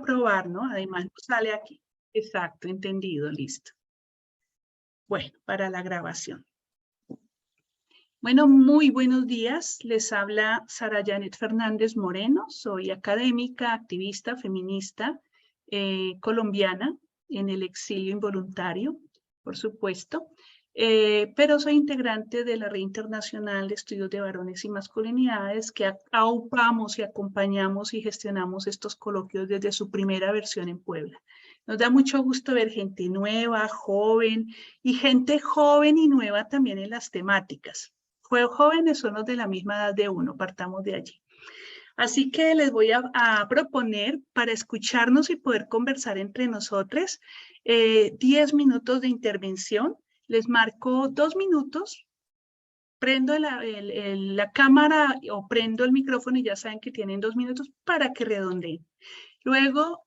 probar, ¿no? Además, nos sale aquí. Exacto, entendido, listo. Bueno, para la grabación. Bueno, muy buenos días. Les habla Sara Janet Fernández Moreno. Soy académica, activista, feminista, colombiana, en el exilio involuntario, por supuesto. Pero soy integrante de la Red Internacional de Estudios de Varones y Masculinidades, que aupamos y acompañamos y gestionamos estos coloquios desde su primera versión en Puebla. Nos da mucho gusto ver gente nueva, joven, y gente joven y nueva también en las temáticas. Jóvenes son los de la misma edad de uno, partamos de allí. Así que les voy a proponer, para escucharnos y poder conversar entre nosotros, 10 minutos de intervención. Les marco 2 minutos, prendo la cámara o prendo el micrófono y ya saben que tienen 2 minutos para que redondeen. Luego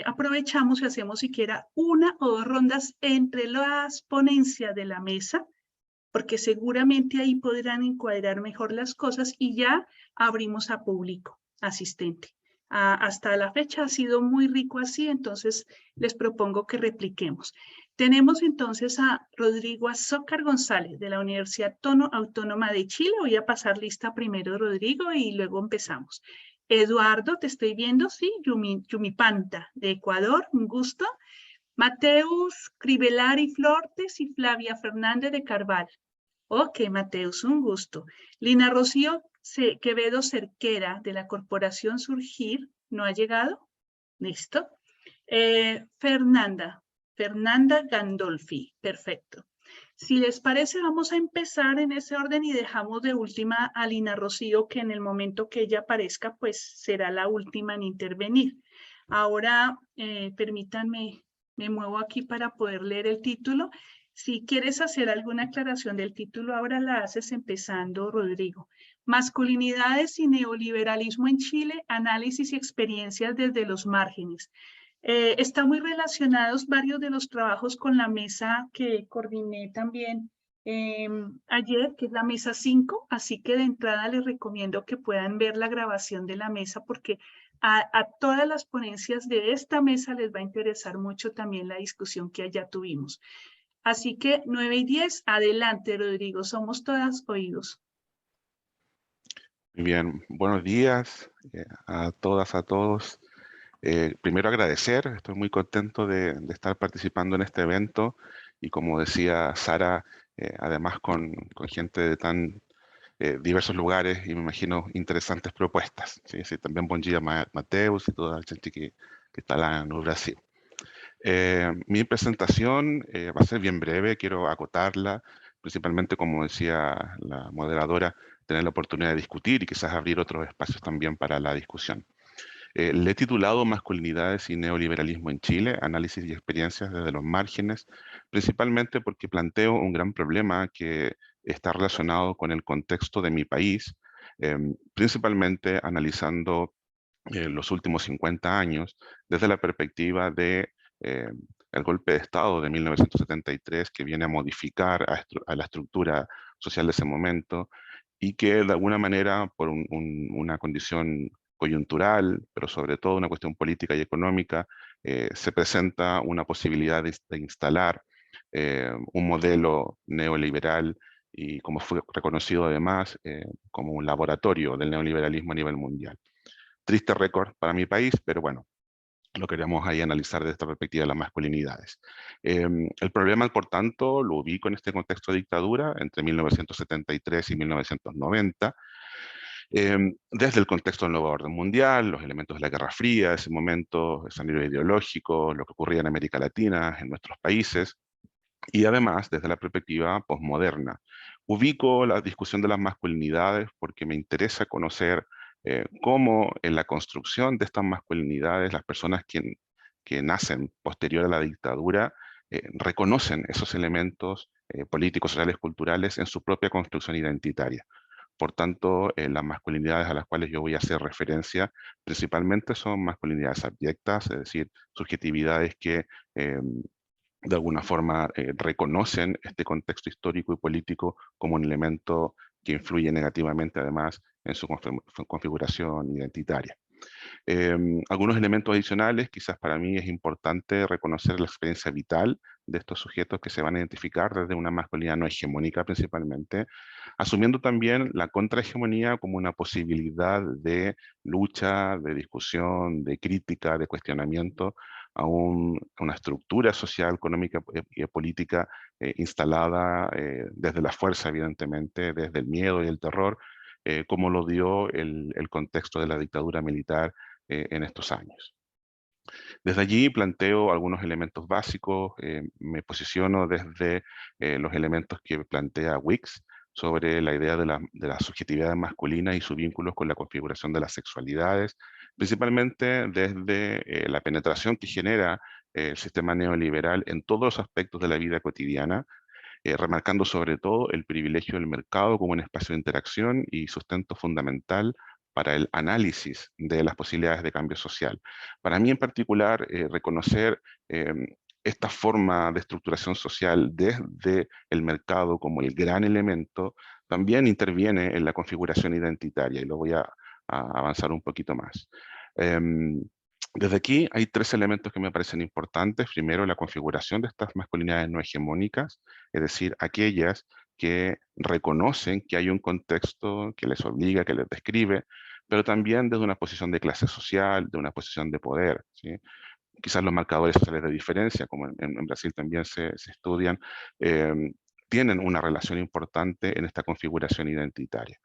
aprovechamos y hacemos siquiera 1 o 2 rondas entre las ponencias de la mesa, porque seguramente ahí podrán encuadrar mejor las cosas y ya abrimos a público asistente. Hasta la fecha ha sido muy rico así, entonces les propongo que repliquemos. Tenemos entonces a Rodrigo Azócar González de la Universidad Autónoma de Chile. Voy a pasar lista primero, Rodrigo, y luego empezamos. Eduardo, te estoy viendo, sí, Yumipanta de Ecuador, un gusto. Mateus Cribellari Flortes y Flavia Fernández de Carvalho. Ok, Mateus, un gusto. Lina Rocío Quevedo Cerquera, de la Corporación Surgir, ¿no ha llegado? Listo. Fernanda Gandolfi, perfecto. Si les parece, vamos a empezar en ese orden y dejamos de última a Lina Rocío, que en el momento que ella aparezca, pues será la última en intervenir. Ahora, permítanme, me muevo aquí para poder leer el título. Si quieres hacer alguna aclaración del título, ahora la haces empezando, Rodrigo. Masculinidades y neoliberalismo en Chile, análisis y experiencias desde los márgenes. Están muy relacionados varios de los trabajos con la mesa que coordiné también ayer, que es la mesa 5, así que de entrada les recomiendo que puedan ver la grabación de la mesa porque a todas las ponencias de esta mesa les va a interesar mucho también la discusión que allá tuvimos. Así que 9 y 10, adelante, Rodrigo, somos todas oídos. Muy bien, buenos días a todas, a todos. Primero agradecer, estoy muy contento de estar participando en este evento y como decía Sara, además con gente de tan diversos lugares y me imagino interesantes propuestas. Sí, sí, también buen día Mateus y toda la gente que está en Brasil. Mi presentación va a ser bien breve, quiero acotarla, principalmente como decía la moderadora, tener la oportunidad de discutir y quizás abrir otros espacios también para la discusión. Le he titulado Masculinidades y neoliberalismo en Chile, análisis y experiencias desde los márgenes, principalmente porque planteo un gran problema que está relacionado con el contexto de mi país, principalmente analizando los últimos 50 años desde la perspectiva de el golpe de Estado de 1973 que viene a modificar a la estructura social de ese momento y que de alguna manera por una condición coyuntural, pero sobre todo una cuestión política y económica, se presenta una posibilidad de instalar un modelo neoliberal y como fue reconocido además como un laboratorio del neoliberalismo a nivel mundial. Triste récord para mi país, pero bueno, lo queríamos ahí analizar desde esta perspectiva de las masculinidades. El problema, por tanto, lo ubico en este contexto de dictadura entre 1973 y 1990, desde el contexto del nuevo orden mundial, los elementos de la Guerra Fría, ese momento, ese nivel ideológico, lo que ocurría en América Latina, en nuestros países, y además desde la perspectiva posmoderna. Ubico la discusión de las masculinidades porque me interesa conocer cómo en la construcción de estas masculinidades las personas que nacen posterior a la dictadura reconocen esos elementos políticos, sociales, culturales en su propia construcción identitaria. Por tanto, las masculinidades a las cuales yo voy a hacer referencia principalmente son masculinidades abyectas, es decir, subjetividades que de alguna forma reconocen este contexto histórico y político como un elemento que influye negativamente además en su configuración identitaria. Algunos elementos adicionales, quizás para mí es importante reconocer la experiencia vital de estos sujetos que se van a identificar desde una masculinidad no hegemónica principalmente, asumiendo también la contrahegemonía como una posibilidad de lucha, de discusión, de crítica, de cuestionamiento a una estructura social, económica y política instalada desde la fuerza, evidentemente, desde el miedo y el terror, como lo dio el contexto de la dictadura militar en estos años. Desde allí planteo algunos elementos básicos, me posiciono desde los elementos que plantea Wicks sobre la idea de la subjetividad masculina y sus vínculos con la configuración de las sexualidades, principalmente desde la penetración que genera el sistema neoliberal en todos los aspectos de la vida cotidiana, remarcando sobre todo el privilegio del mercado como un espacio de interacción y sustento fundamental para el análisis de las posibilidades de cambio social. Para mí en particular, reconocer esta forma de estructuración social desde el mercado como el gran elemento, también interviene en la configuración identitaria, y lo voy a avanzar un poquito más. Desde aquí hay tres elementos que me parecen importantes. Primero, la configuración de estas masculinidades no hegemónicas, es decir, aquellas que reconocen que hay un contexto que les obliga, que les describe, pero también desde una posición de clase social, de una posición de poder, ¿sí? Quizás los marcadores sociales de diferencia, como en Brasil también se estudian, tienen una relación importante en esta configuración identitaria.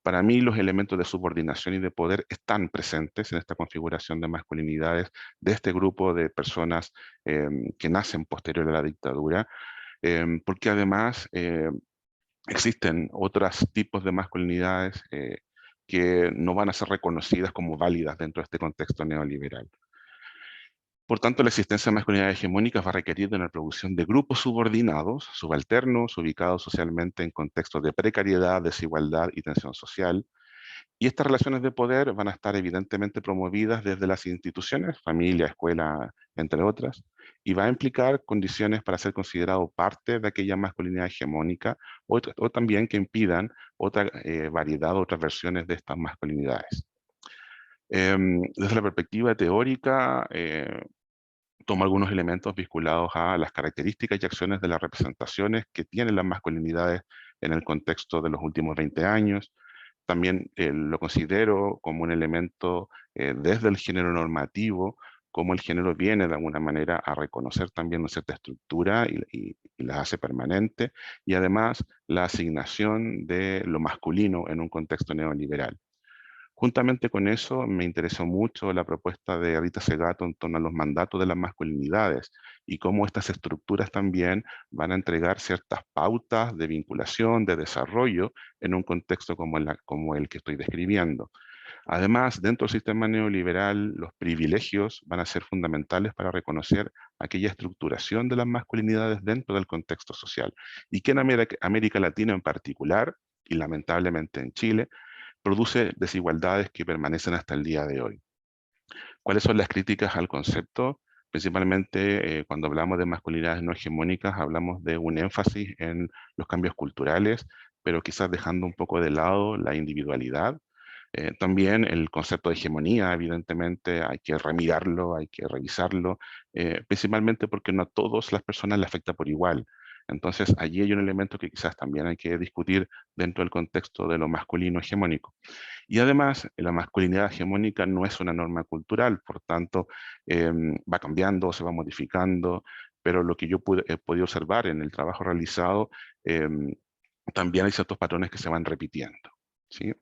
Para mí, los elementos de subordinación y de poder están presentes en esta configuración de masculinidades de este grupo de personas que nacen posterior a la dictadura, porque además existen otros tipos de masculinidades que no van a ser reconocidas como válidas dentro de este contexto neoliberal. Por tanto, la existencia de masculinidades hegemónicas va a requerir de una producción de grupos subordinados, subalternos, ubicados socialmente en contextos de precariedad, desigualdad y tensión social. Y estas relaciones de poder van a estar evidentemente promovidas desde las instituciones, familia, escuela, entre otras, y va a implicar condiciones para ser considerado parte de aquella masculinidad hegemónica o también que impidan otra variedad, otras versiones de estas masculinidades. Desde la perspectiva teórica, tomo algunos elementos vinculados a las características y acciones de las representaciones que tienen las masculinidades en el contexto de los últimos 20 años. También lo considero como un elemento desde el género normativo, como el género viene de alguna manera a reconocer también una cierta estructura y la hace permanente, y además la asignación de lo masculino en un contexto neoliberal. Juntamente con eso, me interesó mucho la propuesta de Rita Segato en torno a los mandatos de las masculinidades y cómo estas estructuras también van a entregar ciertas pautas de vinculación, de desarrollo en un contexto como el que estoy describiendo. Además, dentro del sistema neoliberal, los privilegios van a ser fundamentales para reconocer aquella estructuración de las masculinidades dentro del contexto social. Y que en América Latina en particular, y lamentablemente en Chile, produce desigualdades que permanecen hasta el día de hoy. ¿Cuáles son las críticas al concepto? Principalmente cuando hablamos de masculinidades no hegemónicas, hablamos de un énfasis en los cambios culturales, pero quizás dejando un poco de lado la individualidad. También el concepto de hegemonía, evidentemente, hay que remirarlo, hay que revisarlo, principalmente porque no a todas las personas le afecta por igual. Entonces, allí hay un elemento que quizás también hay que discutir dentro del contexto de lo masculino hegemónico. Y además, la masculinidad hegemónica no es una norma cultural, por tanto, va cambiando, se va modificando, pero lo que yo he podido observar en el trabajo realizado, también hay ciertos patrones que se van repitiendo, ¿sí?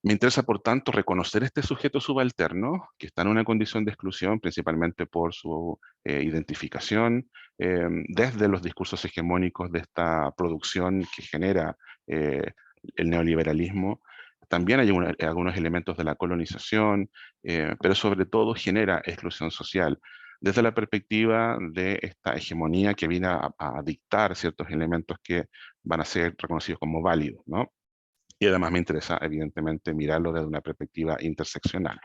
Me interesa, por tanto, reconocer este sujeto subalterno que está en una condición de exclusión, principalmente por su identificación, desde los discursos hegemónicos de esta producción que genera el neoliberalismo. También hay algunos elementos de la colonización, pero sobre todo genera exclusión social, desde la perspectiva de esta hegemonía que viene a dictar ciertos elementos que van a ser reconocidos como válidos, ¿no? Y además me interesa, evidentemente, mirarlo desde una perspectiva interseccional.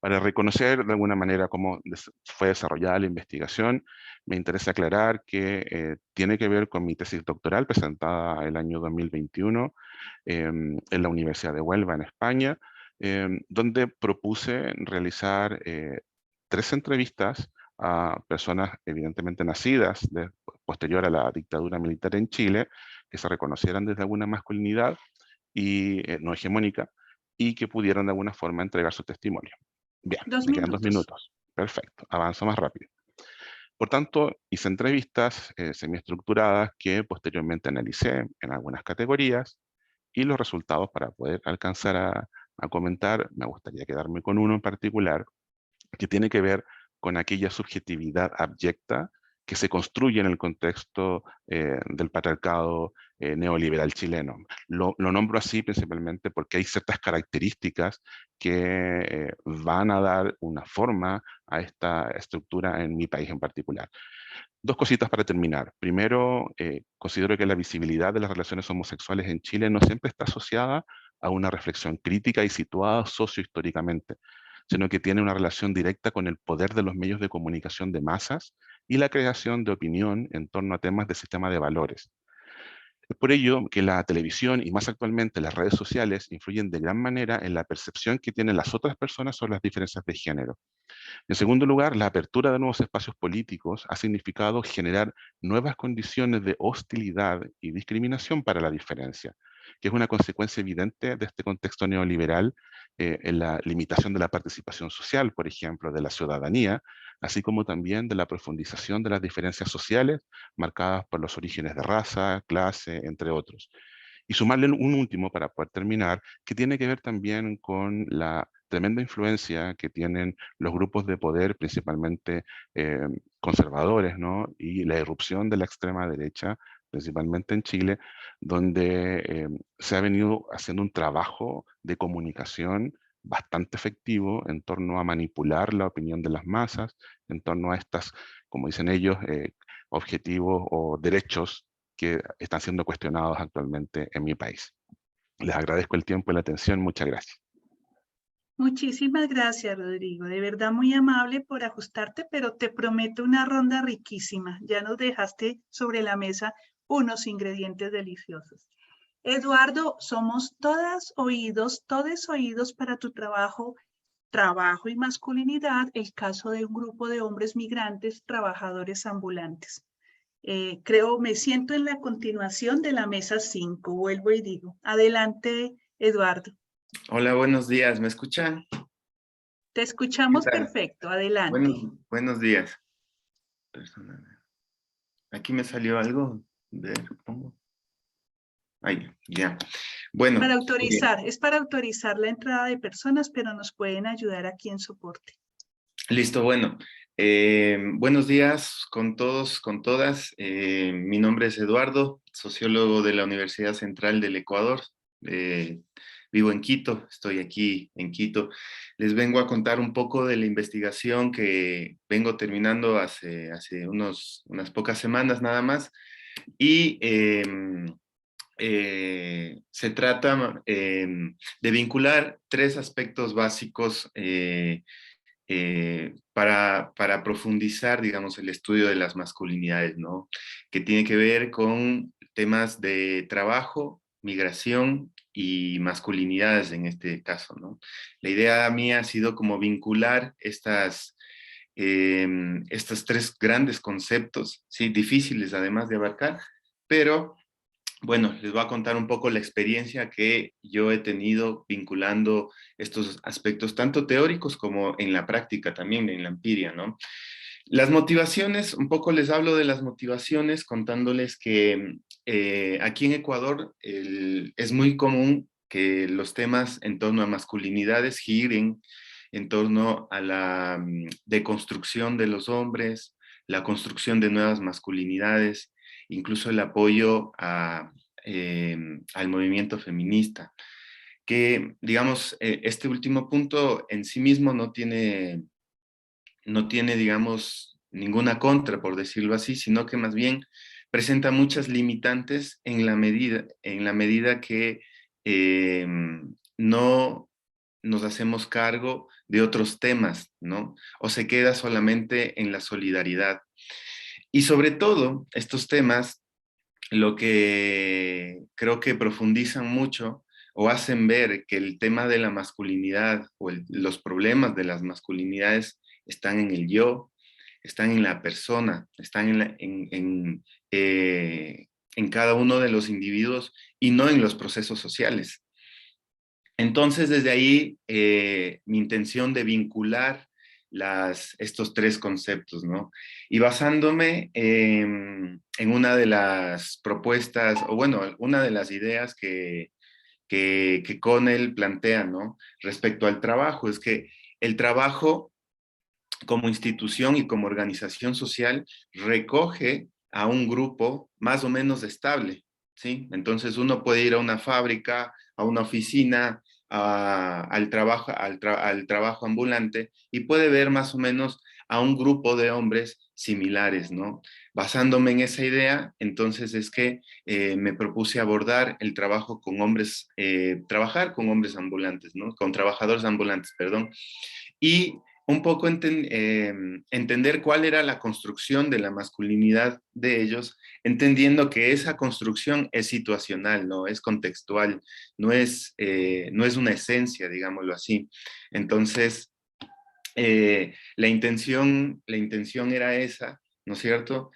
Para reconocer de alguna manera cómo fue desarrollada la investigación, me interesa aclarar que tiene que ver con mi tesis doctoral presentada el año 2021 en la Universidad de Huelva, en España, donde propuse realizar 3 entrevistas a personas evidentemente nacidas posterior a la dictadura militar en Chile, que se reconocieran desde alguna masculinidad y no hegemónica, y que pudieran de alguna forma entregar su testimonio. Bien, Dos me quedan 2 minutos. minutos. Perfecto, avanzo más rápido. Por tanto, hice entrevistas semiestructuradas que posteriormente analicé en algunas categorías, y los resultados, para poder alcanzar a comentar, me gustaría quedarme con uno en particular, que tiene que ver con aquella subjetividad abyecta que se construye en el contexto del patriarcado neoliberal chileno. Lo nombro así principalmente porque hay ciertas características que van a dar una forma a esta estructura en mi país en particular. 2 cositas para terminar. Primero, considero que la visibilidad de las relaciones homosexuales en Chile no siempre está asociada a una reflexión crítica y situada sociohistóricamente, sino que tiene una relación directa con el poder de los medios de comunicación de masas y la creación de opinión en torno a temas de sistema de valores. Es por ello que la televisión y más actualmente las redes sociales influyen de gran manera en la percepción que tienen las otras personas sobre las diferencias de género. En segundo lugar, la apertura de nuevos espacios políticos ha significado generar nuevas condiciones de hostilidad y discriminación para la diferencia, que es una consecuencia evidente de este contexto neoliberal en la limitación de la participación social, por ejemplo, de la ciudadanía, así como también de la profundización de las diferencias sociales marcadas por los orígenes de raza, clase, entre otros. Y sumarle un último para poder terminar, que tiene que ver también con la tremenda influencia que tienen los grupos de poder, principalmente conservadores, ¿no? Y la irrupción de la extrema derecha, principalmente en Chile, donde se ha venido haciendo un trabajo de comunicación bastante efectivo en torno a manipular la opinión de las masas, en torno a estas, como dicen ellos, objetivos o derechos que están siendo cuestionados actualmente en mi país. Les agradezco el tiempo y la atención. Muchas gracias. Muchísimas gracias, Rodrigo. De verdad muy amable por ajustarte, pero te prometo una ronda riquísima. Ya nos dejaste sobre la mesa unos ingredientes deliciosos. Eduardo, somos todos oídos para tu trabajo y masculinidad, el caso de un grupo de hombres migrantes, trabajadores ambulantes. Creo, me siento en la continuación de la mesa 5. Vuelvo y digo, adelante, Eduardo. Hola, buenos días, ¿me escuchan? Te ¿Qué escuchamos tal? perfecto, adelante. Buenos días. Aquí me salió algo. Pongo. Ahí, ya. Bueno, Es para autorizar la entrada de personas, pero nos pueden ayudar aquí en soporte. listo, bueno. Buenos días con todos, con todas. Mi nombre es Eduardo, sociólogo de la Universidad Central del Ecuador. Vivo en Quito, estoy aquí en Quito. Les vengo a contar un poco de la investigación que vengo terminando hace unas pocas semanas nada más. Y se trata de vincular 3 aspectos básicos para profundizar, digamos, el estudio de las masculinidades, ¿no? Que tiene que ver con temas de trabajo, migración y masculinidades en este caso, ¿no? La idea mía ha sido como vincular estos 3 grandes conceptos, ¿sí? Difíciles además de abarcar, pero bueno, les voy a contar un poco la experiencia que yo he tenido vinculando estos aspectos, tanto teóricos como en la práctica también, en la empiria, ¿no? Las motivaciones, un poco les hablo de las motivaciones contándoles que aquí en Ecuador es muy común que los temas en torno a masculinidades giren en torno a la deconstrucción de los hombres, la construcción de nuevas masculinidades, incluso el apoyo al movimiento feminista, que, digamos, este último punto en sí mismo no tiene, digamos, ninguna contra, por decirlo así, sino que más bien presenta muchas limitantes en la medida que no nos hacemos cargo de otros temas, ¿no? O se queda solamente en la solidaridad. Y sobre todo, estos temas lo que creo que profundizan mucho o hacen ver que el tema de la masculinidad o los problemas de las masculinidades están en el yo, están en la persona, están en cada uno de los individuos y no en los procesos sociales. Entonces, desde ahí, mi intención de vincular estos tres conceptos, ¿no? Y basándome en una de las propuestas, o bueno, una de las ideas que Connell plantea, ¿no? Respecto al trabajo, es que el trabajo como institución y como organización social recoge a un grupo más o menos estable, ¿sí? Entonces uno puede ir a una fábrica, a una oficina, al trabajo ambulante y puede ver más o menos a un grupo de hombres similares, ¿no? Basándome en esa idea, entonces es que me propuse abordar el trabajo con hombres, trabajar con hombres ambulantes, ¿no? Con trabajadores ambulantes, perdón. Y un poco entender cuál era la construcción de la masculinidad de ellos, entendiendo que esa construcción es situacional, no es contextual, no es una esencia, digámoslo así. Entonces, la intención era esa, ¿no es cierto?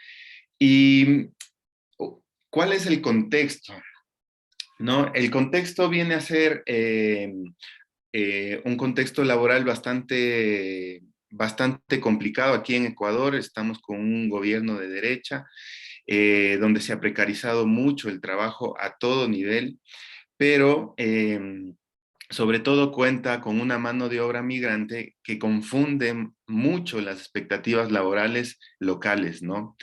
¿Y cuál es el contexto? ¿No? El contexto viene a ser un contexto laboral bastante complicado aquí en Ecuador. Estamos con un gobierno de derecha, donde se ha precarizado mucho el trabajo a todo nivel, pero sobre todo cuenta con una mano de obra migrante que confunde mucho las expectativas laborales locales, ¿no?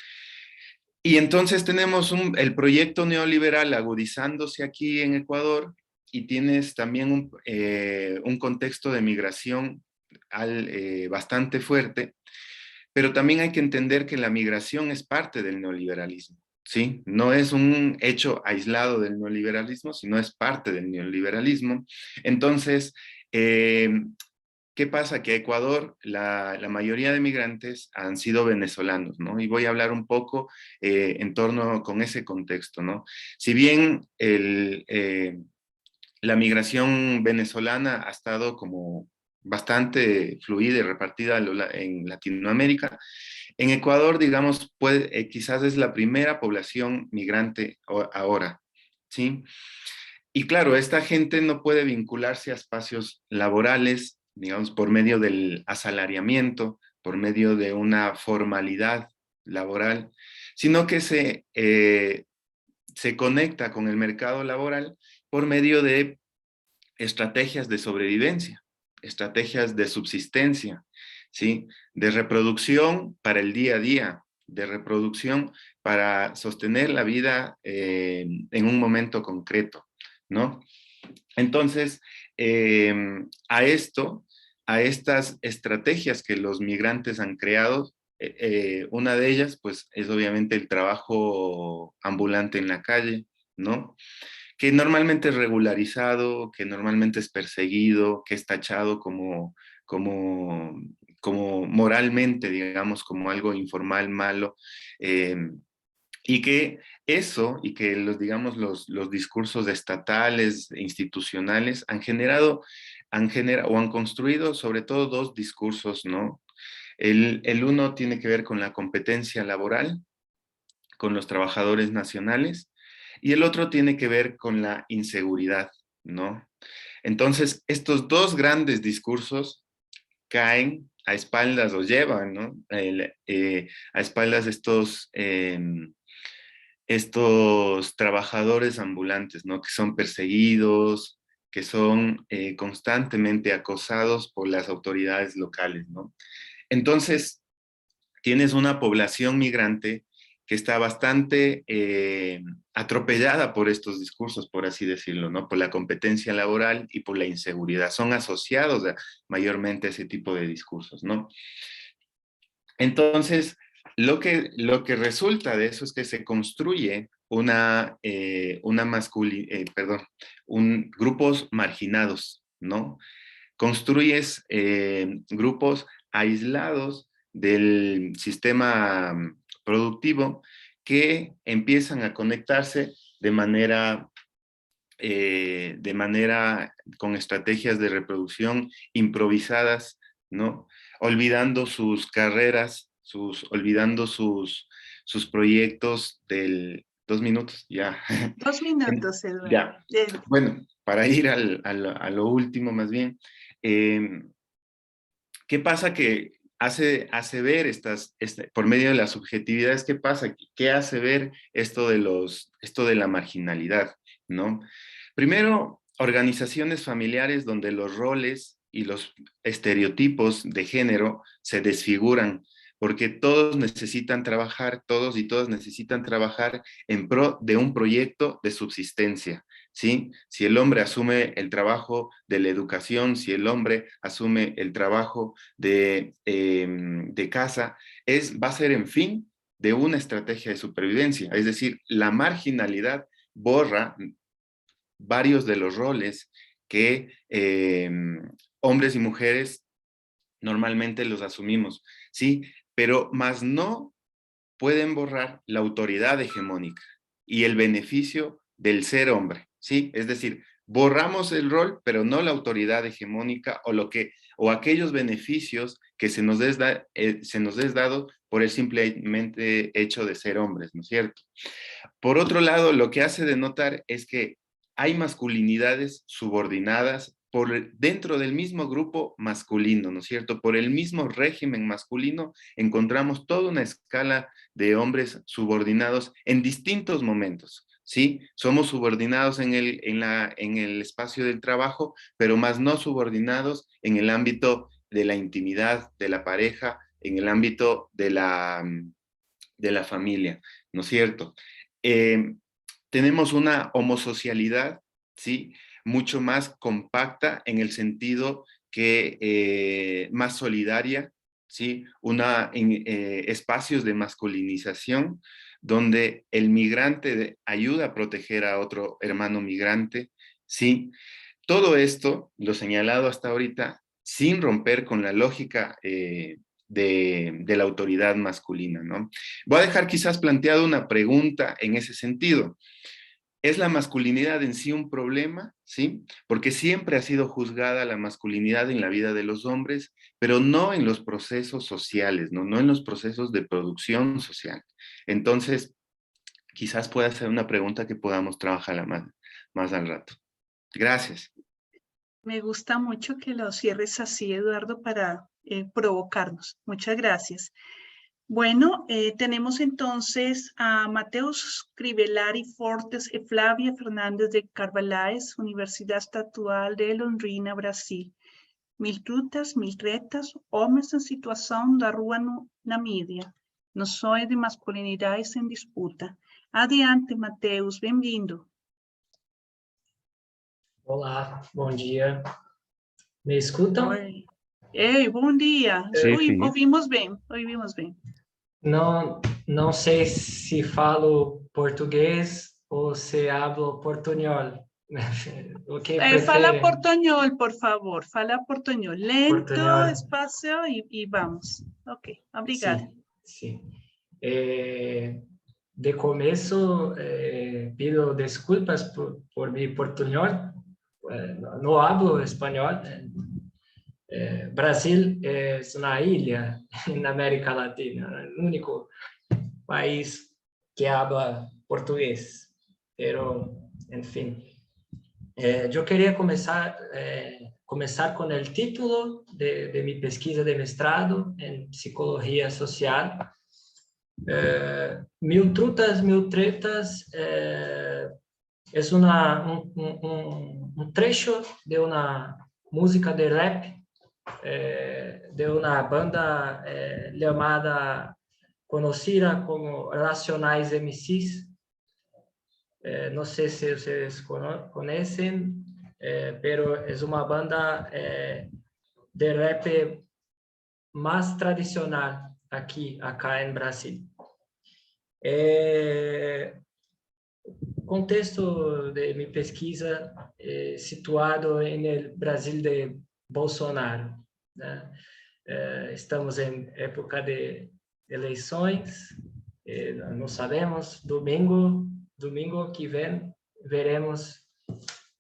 Y entonces tenemos el proyecto neoliberal agudizándose aquí en Ecuador, y tienes también un contexto de migración bastante fuerte, pero también hay que entender que la migración es parte del neoliberalismo, ¿sí? No es un hecho aislado del neoliberalismo, sino es parte del neoliberalismo. Entonces, ¿qué pasa? Que Ecuador, la mayoría de migrantes han sido venezolanos, ¿no? Y voy a hablar un poco en torno con ese contexto, ¿no? Si bien la migración venezolana ha estado como bastante fluida y repartida en Latinoamérica, en Ecuador, digamos, quizás es la primera población migrante ahora, ¿sí? Y claro, esta gente no puede vincularse a espacios laborales, digamos, por medio del asalariamiento, por medio de una formalidad laboral, sino que se conecta con el mercado laboral por medio de estrategias de sobrevivencia, estrategias de subsistencia, ¿sí? De reproducción para el día a día, de reproducción para sostener la vida en un momento concreto, ¿no? Entonces, a estas estrategias que los migrantes han creado, una de ellas, pues, es obviamente el trabajo ambulante en la calle, ¿no? Que normalmente es regularizado, que normalmente es perseguido, que es tachado como, como moralmente, digamos, como algo informal, malo, y que y que digamos, los discursos estatales, institucionales, han generado o han construido sobre todo dos discursos, ¿no? El uno tiene que ver con la competencia laboral, con los trabajadores nacionales, y el otro tiene que ver con la inseguridad, ¿no? Entonces, estos dos grandes discursos caen a espaldas o llevan, ¿no? A espaldas de estos trabajadores ambulantes, ¿no? Que son perseguidos, que son constantemente acosados por las autoridades locales, ¿no? Entonces, tienes una población migrante que está bastante atropellada por estos discursos, por así decirlo, ¿no? Por la competencia laboral y por la inseguridad. Son asociados mayormente a ese tipo de discursos, ¿no? Entonces, lo que resulta de eso es que se construye grupos marginados, ¿no? Construyes grupos aislados del sistema productivo que empiezan a conectarse de manera de manera, con estrategias de reproducción improvisadas, ¿no? Olvidando sus carreras, olvidando sus proyectos del... 2 minutos, ya. 2 minutos, Eduardo. Ya. Bueno, para ir a lo último más bien, ¿qué pasa que hace ver por medio de las subjetividades, qué pasa? ¿Qué hace ver esto de la marginalidad, ¿no? Primero, organizaciones familiares donde los roles y los estereotipos de género se desfiguran, porque todos necesitan trabajar, todos y todas necesitan trabajar en pro de un proyecto de subsistencia, ¿sí? Si el hombre asume el trabajo de la educación, si el hombre asume el trabajo de casa, va a ser, en fin, de una estrategia de supervivencia. Es decir, la marginalidad borra varios de los roles que hombres y mujeres normalmente los asumimos, ¿sí? Pero más no pueden borrar la autoridad hegemónica y el beneficio del ser hombre, ¿sí? Es decir, borramos el rol, pero no la autoridad hegemónica o aquellos beneficios que se nos es dado por el simplemente hecho de ser hombres, ¿no es cierto? Por otro lado, lo que hace de notar es que hay masculinidades subordinadas dentro del mismo grupo masculino, ¿no es cierto? Por el mismo régimen masculino encontramos toda una escala de hombres subordinados en distintos momentos, ¿sí? Somos subordinados en el espacio del trabajo, pero más no subordinados en el ámbito de la intimidad, de la pareja, en el ámbito de la familia, ¿no es cierto? Tenemos una homosocialidad, ¿sí? Mucho más compacta en el sentido que más solidaria, ¿sí? Espacios de masculinización donde el migrante ayuda a proteger a otro hermano migrante, ¿sí? Todo esto, lo señalado hasta ahorita, sin romper con la lógica de la autoridad masculina, ¿no? Voy a dejar quizás planteado una pregunta en ese sentido. ¿Es la masculinidad en sí un problema? ¿Sí? Porque siempre ha sido juzgada la masculinidad en la vida de los hombres, pero no en los procesos sociales, ¿no? No en los procesos de producción social. Entonces, quizás pueda ser una pregunta que podamos trabajar más al rato. Gracias. Me gusta mucho que lo cierres así, Eduardo, para provocarnos. Muchas gracias. Bueno, tenemos entonces a Mateus Crivellari Fortes e Flávia Fernandes de Carvalhais, Universidade Estadual de Londrina, Brasil. Mil lutas, mil retas, homens em situação da rua na mídia. Noções de masculinidades em disputa. Adiante, Mateus, bem-vindo. Olá, bom dia. Me escutam? Oi. Ei, bom dia. Sí. Ouvimos bem, ouvimos bem. Não sei se falo português ou se hablo portunhol. O que Fala prefere? portuñol, por favor. Fala portuñol. Lento, Portunhol. despacio y vamos. Ok, obrigada. Sim. De começo, pido desculpas por mi portunhol. No hablo espanhol. Brasil es una isla en América Latina, el único país que habla portugués. Pero, en fin, yo quería comenzar con el título de mi pesquisa de mestrado en Psicología Social. Mil Trutas, Mil Tretas es un trecho de una música de rap de una banda llamada, conocida como Racionais MCs. No sé si ustedes conocen, pero es una banda de rap más tradicional acá en Brasil. Contexto de mi pesquisa situado en el Brasil de Bolsonaro, né? Estamos em época de eleições, não sabemos, domingo que vem veremos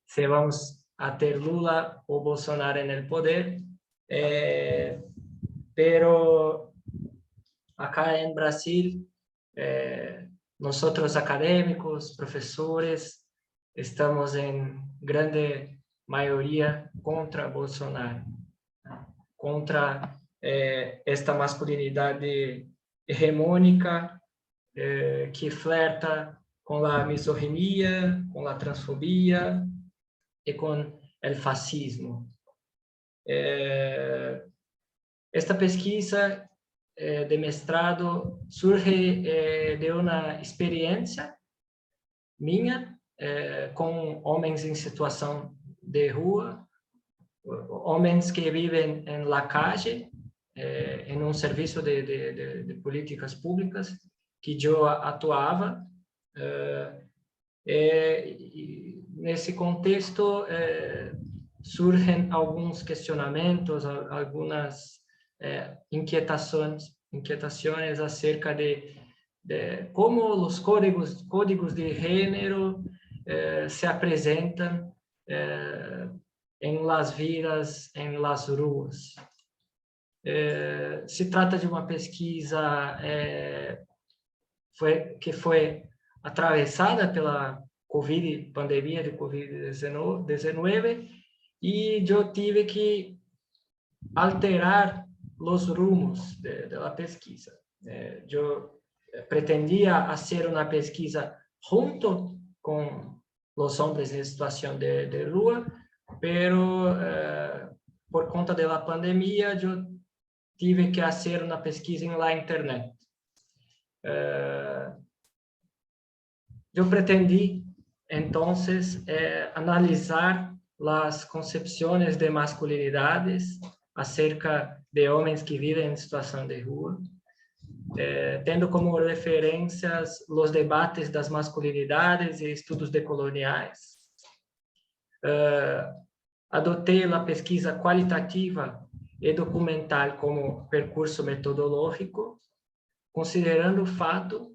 se vamos a ter Lula o Bolsonaro en el poder, pero acá en Brasil, nosotros académicos, profesores, estamos en grande mayoría contra Bolsonaro, contra esta masculinidad hegemónica que flerta con la misoginia, con la transfobia y con el fascismo. Esta pesquisa de mestrado surge de uma experiência minha com homens em situação de rua, homens que vivem em la calle, em um serviço de políticas públicas que eu atuava. E nesse contexto surgem alguns questionamentos, algumas inquietações acerca de como os códigos de gênero se apresentam em las vidas, em las ruas. Se trata de uma pesquisa que foi atravessada pela pandemia de Covid-19, e eu tive que alterar os rumos da pesquisa. Eu pretendia fazer uma pesquisa junto com os homens em situação de rua, pero por conta da pandemia eu tive que fazer uma pesquisa na internet. Eu pretendi, então, analisar as concepções de masculinidades acerca de homens que vivem em situação de rua, tendo como referências os debates das masculinidades e estudos decoloniais. Adotei a pesquisa qualitativa e documental como percurso metodológico, considerando o fato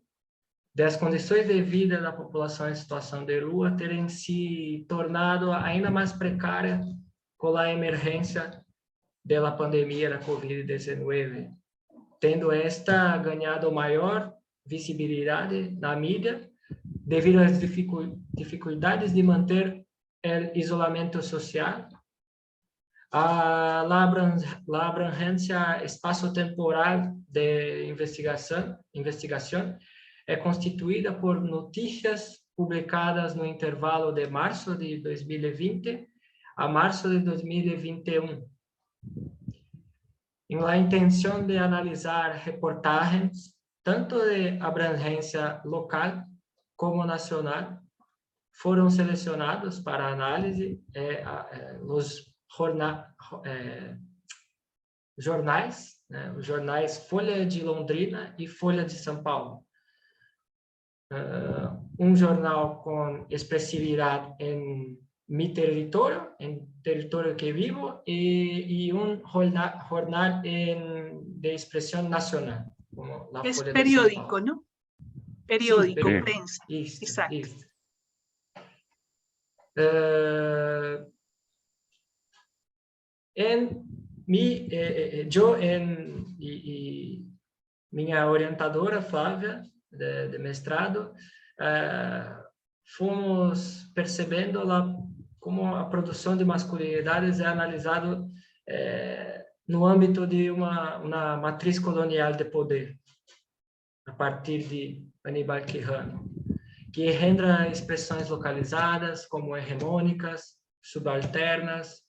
das condições de vida da população em situação de rua terem se tornado ainda mais precárias com a emergência da pandemia da Covid-19, tendo esta ganhado maior visibilidade na mídia devido às dificuldades de manter o isolamento social, a abrangência espaço-temporal de investigação é constituída por notícias publicadas no intervalo de março de 2020 a março de 2021, em la intenção de analisar reportagens tanto de abrangência local como nacional. Foram selecionados para análise os jornais, os jornais Folha de Londrina e Folha de São Paulo. Um jornal com expressividade em mi território, em território que vivo, e um jornal de expressão nacional. Como la Folha periódico, de São Paulo. ¿no? Periódico, Sí, prensa. Isso, Exacto. Isso. Minha orientadora, Flávia, de mestrado, fomos percebendo como a produção de masculinidades é analisado no âmbito de uma matriz colonial de poder, a partir de Aníbal Quijano, que engendra expressões localizadas como hegemônicas, subalternas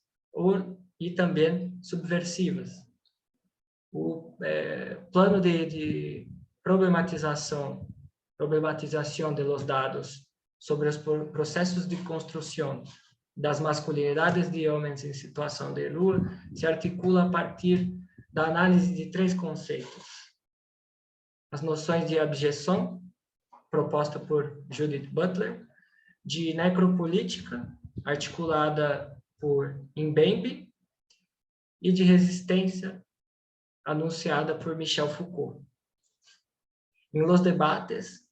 e também subversivas. O plano de problematização de los dados sobre os processos de construção das masculinidades de homens em situação de rua se articula a partir da análise de 3 conceitos: as noções de abjeção, proposta por Judith Butler, de necropolítica, articulada por Mbembe, e de resistência, anunciada por Michel Foucault. Em los debates,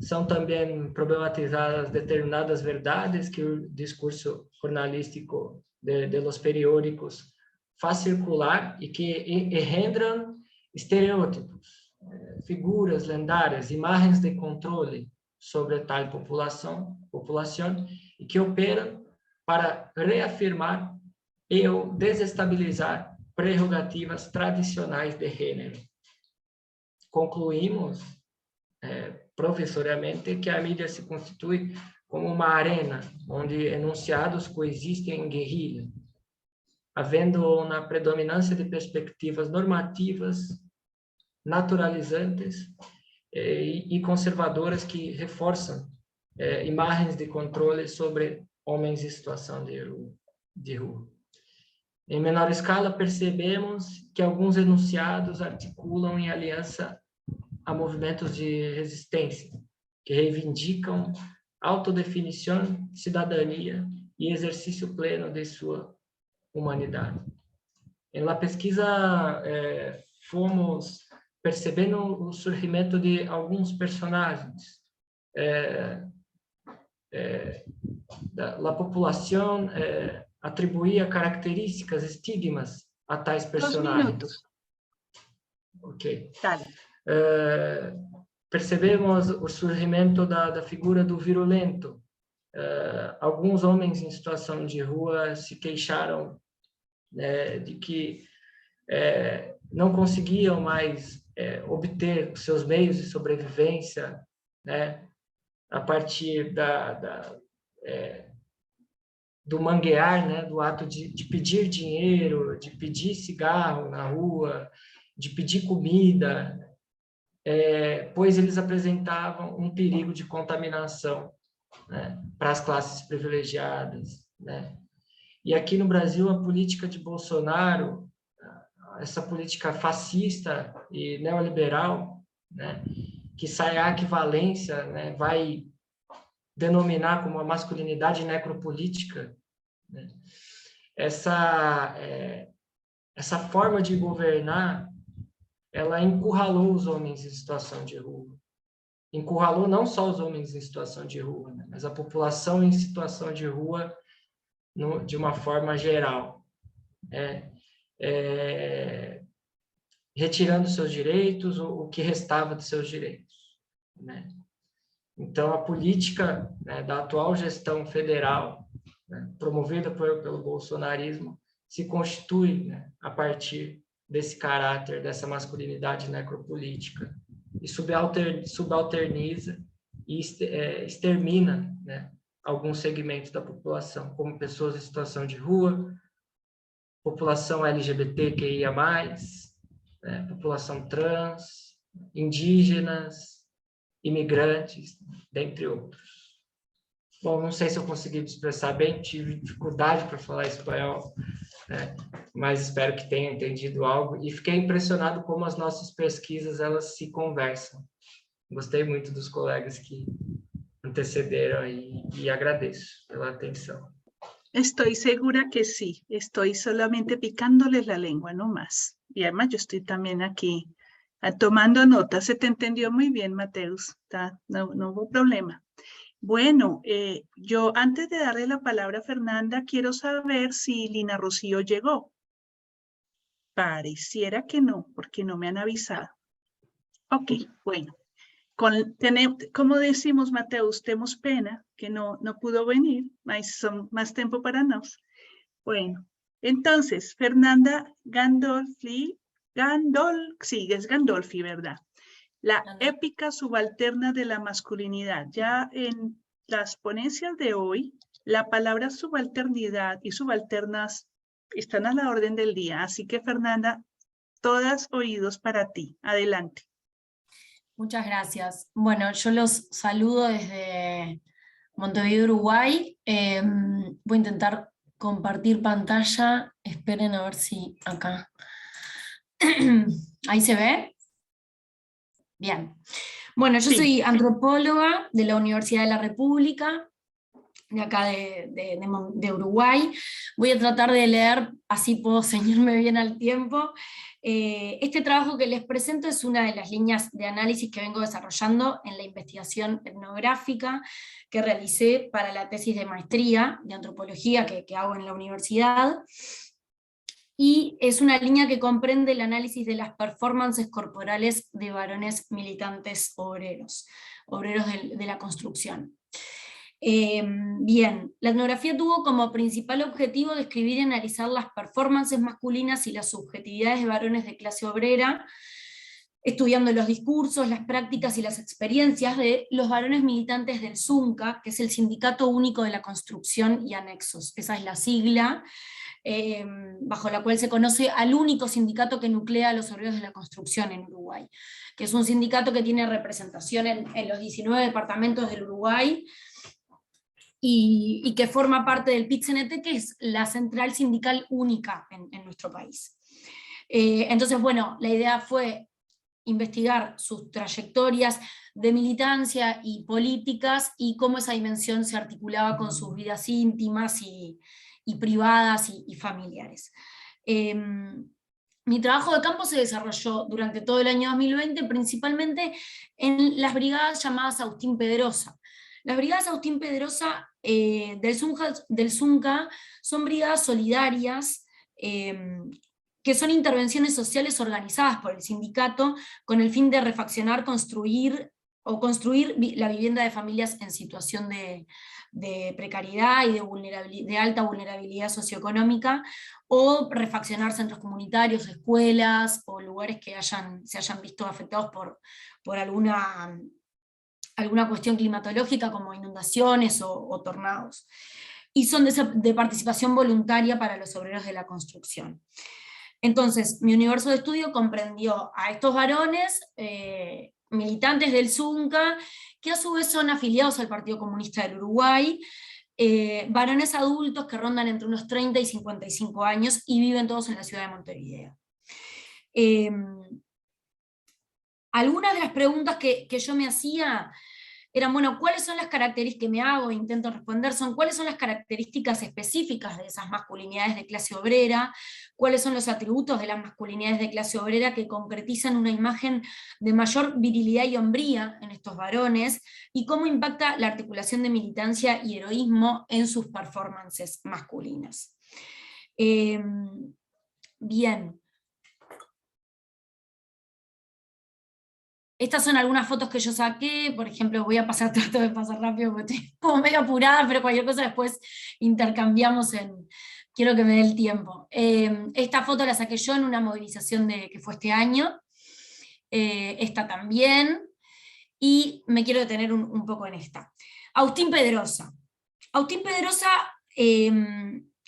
são também problematizadas determinadas verdades que o discurso jornalístico de los periódicos faz circular e que engendram estereótipos, figuras lendárias, imagens de controle sobre tal população e que operam para reafirmar e ou desestabilizar prerrogativas tradicionais de gênero. Concluímos professoriamente que a mídia se constitui como uma arena onde enunciados coexistem em guerrilha, havendo uma predominância de perspectivas normativas, naturalizantes e conservadoras que reforçam imagens de controle sobre homens em situação de rua. Em menor escala, percebemos que alguns enunciados articulam em aliança a movimentos de resistência, que reivindicam autodefinição, cidadania e exercício pleno de sua humanidade. Na pesquisa, fomos percebendo o surgimento de alguns personagens. A população atribuía características, estigmas a tais personagens. 2 minutos. Ok. Dale. Percebemos o surgimento da figura do virulento. Alguns homens em situação de rua se queixaram de que não conseguiam mais obter os seus meios de sobrevivência, né, a partir do manguear, né, do ato de pedir dinheiro, de pedir cigarro na rua, de pedir comida, pois eles apresentavam um perigo de contaminação, né, para as classes privilegiadas, né? E aqui no Brasil, a política de Bolsonaro, essa política fascista e neoliberal, né, que sai a equivalência, né, vai denominar como a masculinidade necropolítica, né? Essa forma de governar, ela encurralou os homens em situação de rua. Encurralou não só os homens em situação de rua, né, mas a população em situação de rua de uma forma geral. Retirando seus direitos, o que restava de seus direitos, né? Então, a política, né, da atual gestão federal, né, promovida pelo bolsonarismo, se constitui, né, a partir desse caráter, dessa masculinidade necropolítica, e subalterniza e extermina, né, alguns segmentos da população, como pessoas em situação de rua, população LGBTQIA+, né, população trans, indígenas, imigrantes, dentre outros. Bom, não sei se eu consegui me expressar bem, tive dificuldade para falar espanhol, né, mas espero que tenha entendido algo, e fiquei impressionado como as nossas pesquisas, elas se conversam. Gostei muito dos colegas que antecederam e agradeço pela atenção. Estoy segura que sí, estoy solamente picándoles la lengua, no más. Y además yo estoy también aquí tomando notas. Se te entendió muy bien, Mateus, no hubo problema. Bueno, yo antes de darle la palabra a Fernanda, quiero saber si Lina Rocío llegó. Pareciera que no, porque no me han avisado. Ok, bueno. Como decimos, Mateus, temos pena que no pudo venir, mas son más tiempo para nos. Bueno, entonces, Fernanda Gandolfi, sí, es Gandolfi, ¿verdad? La épica subalterna de la masculinidad. Ya en las ponencias de hoy, la palabra subalternidad y subalternas están a la orden del día. Así que, Fernanda, todas oídos para ti. Adelante. Muchas gracias. Bueno, yo los saludo desde Montevideo, Uruguay. Voy a intentar compartir pantalla. Esperen a ver si acá. ¿Ahí se ve? Bien. Bueno, yo soy antropóloga de la Universidad de la República. de acá de Uruguay. Voy a tratar de leer, así puedo ceñirme bien al tiempo. Este trabajo que les presento es una de las líneas de análisis que vengo desarrollando en la investigación etnográfica que realicé para la tesis de maestría de antropología que hago en la universidad. Y es una línea que comprende el análisis de las performances corporales de varones militantes obreros de la construcción. Bien, la etnografía tuvo como principal objetivo describir y analizar las performances masculinas y las subjetividades de varones de clase obrera, estudiando los discursos, las prácticas y las experiencias de los varones militantes del SUNCA, que es el Sindicato Único de la Construcción y Anexos. Esa es la sigla bajo la cual se conoce al único sindicato que nuclea a los obreros de la construcción en Uruguay, que es un sindicato que tiene representación en los 19 departamentos del Uruguay, y que forma parte del PIT-CNT, que es la central sindical única en nuestro país. Entonces, bueno, la idea fue investigar sus trayectorias de militancia y políticas, y cómo esa dimensión se articulaba con sus vidas íntimas y privadas y familiares. Mi trabajo de campo se desarrolló durante todo el año 2020, principalmente en las brigadas llamadas Agustín Pedrosa. Las brigadas Agustín Pedrosa del ZUNCA son brigadas solidarias, que son intervenciones sociales organizadas por el sindicato con el fin de refaccionar, construir la vivienda de familias en situación de precariedad y de alta vulnerabilidad socioeconómica, o refaccionar centros comunitarios, escuelas, o lugares que se hayan visto afectados por alguna cuestión climatológica, como inundaciones o tornados. Y son de participación voluntaria para los obreros de la construcción. Entonces, mi universo de estudio comprendió a estos varones, militantes del ZUNCA, que a su vez son afiliados al Partido Comunista del Uruguay, varones adultos que rondan entre unos 30 y 55 años, y viven todos en la ciudad de Montevideo. Algunas de las preguntas que yo me hacía eran, bueno, ¿cuáles son las características que me hago e intento responder? ¿Cuáles son las características específicas de esas masculinidades de clase obrera? ¿Cuáles son los atributos de las masculinidades de clase obrera que concretizan una imagen de mayor virilidad y hombría en estos varones? ¿Y cómo impacta la articulación de militancia y heroísmo en sus performances masculinas? Bien. Estas son algunas fotos que yo saqué, por ejemplo, trato de pasar rápido porque estoy como medio apurada, pero cualquier cosa después intercambiamos quiero que me dé el tiempo. Esta foto la saqué yo en una movilización que fue este año, esta también, y me quiero detener un poco en esta. Agustín Pedrosa. Agustín Pedrosa,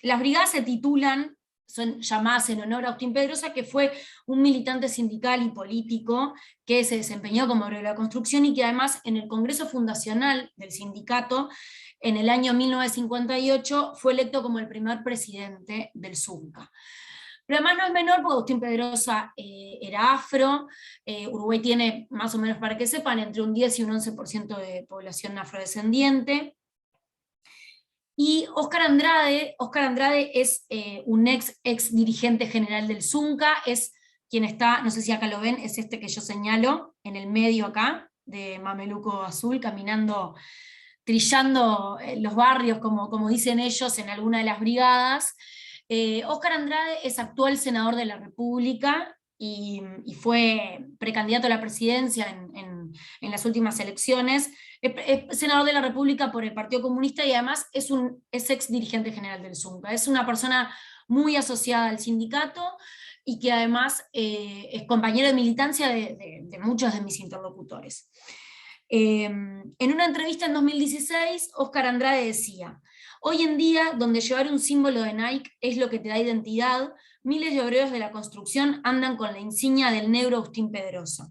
las brigadas se titulan, son llamadas en honor a Agustín Pedrosa, que fue un militante sindical y político que se desempeñó como obrero de la construcción, y que además en el Congreso Fundacional del sindicato, en el año 1958, fue electo como el primer presidente del ZUNCA. Pero además no es menor, porque Agustín Pedrosa era afro. Uruguay tiene, más o menos para que sepan, entre un 10 y un 11% de población afrodescendiente. Y Óscar Andrade es un ex dirigente general del ZUNCA, es quien está, no sé si acá lo ven, es este que yo señalo, en el medio acá, de mameluco azul, caminando, trillando los barrios, como dicen ellos, en alguna de las brigadas. Óscar Andrade es actual senador de la República, y fue precandidato a la presidencia en las últimas elecciones. Es senador de la República por el Partido Comunista, y además es ex dirigente general del ZUNCA. Es una persona muy asociada al sindicato, y que además es compañero de militancia de muchos de mis interlocutores. En una entrevista en 2016, Óscar Andrade decía: hoy en día, donde llevar un símbolo de Nike es lo que te da identidad, miles de obreros de la construcción andan con la insignia del negro Agustín Pedrosa.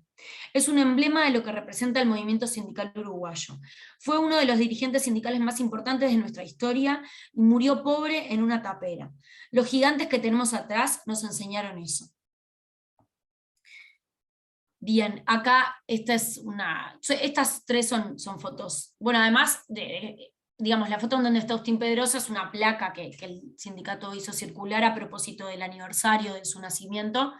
Es un emblema de lo que representa el movimiento sindical uruguayo. Fue uno de los dirigentes sindicales más importantes de nuestra historia, y murió pobre en una tapera. Los gigantes que tenemos atrás nos enseñaron eso. Bien, acá estas tres son fotos. Bueno, además digamos, la foto donde está Agustín Pedrosa es una placa que el sindicato hizo circular a propósito del aniversario de su nacimiento,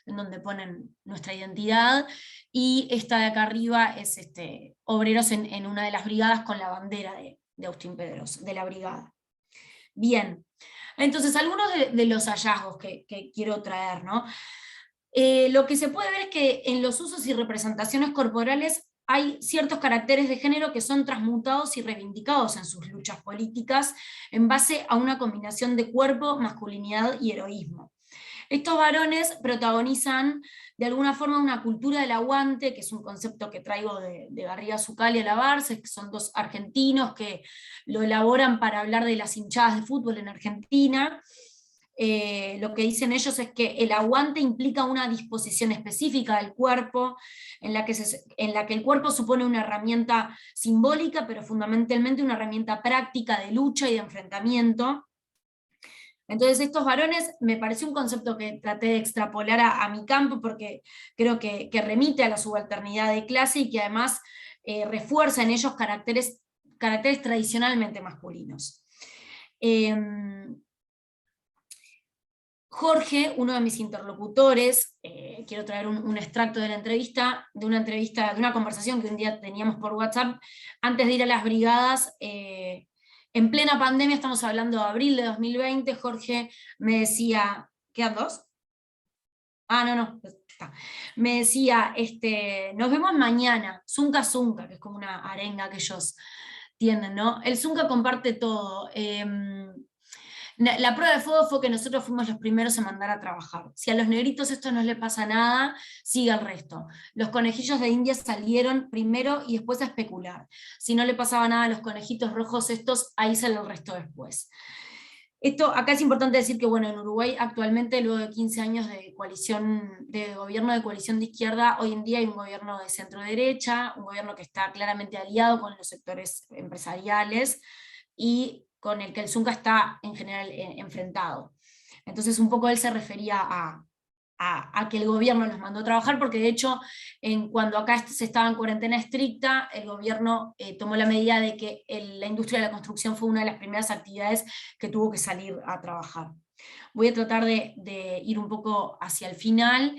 en donde ponen nuestra identidad, y esta de acá arriba es obreros en una de las brigadas con la bandera de Agustín Pedrosa, de la brigada. Bien, entonces algunos de los hallazgos que quiero traer, ¿no? Lo que se puede ver es que en los usos y representaciones corporales hay ciertos caracteres de género que son transmutados y reivindicados en sus luchas políticas en base a una combinación de cuerpo, masculinidad y heroísmo. Estos varones protagonizan de alguna forma una cultura del aguante, que es un concepto que traigo de Garriga Zuccalli y Alabarce, que son dos argentinos que lo elaboran para hablar de las hinchadas de fútbol en Argentina. Lo que dicen ellos es que el aguante implica una disposición específica del cuerpo, en la que el cuerpo supone una herramienta simbólica, pero fundamentalmente una herramienta práctica de lucha y de enfrentamiento. Entonces estos varones, me pareció un concepto que traté de extrapolar a mi campo, porque creo que remite a la subalternidad de clase y que además refuerza en ellos caracteres tradicionalmente masculinos. Jorge, uno de mis interlocutores, quiero traer un extracto de una conversación que un día teníamos por WhatsApp, antes de ir a las brigadas, en plena pandemia, estamos hablando de abril de 2020, Jorge me decía, ¿quedan dos? Ah, no, está. Me decía, nos vemos mañana, Zunca Zunca, que es como una arenga que ellos tienen, ¿no? El Zunca comparte todo. La prueba de fuego fue que nosotros fuimos los primeros en mandar a trabajar. Si a los negritos esto no les pasa nada, sigue el resto. Los conejillos de India salieron primero y después a especular. Si no le pasaba nada a los conejitos rojos estos, ahí sale el resto después. Acá es importante decir que bueno, en Uruguay actualmente, luego de 15 años de gobierno de coalición de izquierda, hoy en día hay un gobierno de centro derecha, un gobierno que está claramente aliado con los sectores empresariales, y con el que el Zunca está en general enfrentado. Entonces un poco él se refería a que el gobierno los mandó a trabajar, porque de hecho cuando acá se estaba en cuarentena estricta, el gobierno tomó la medida de que la industria de la construcción fue una de las primeras actividades que tuvo que salir a trabajar. Voy a tratar de ir un poco hacia el final,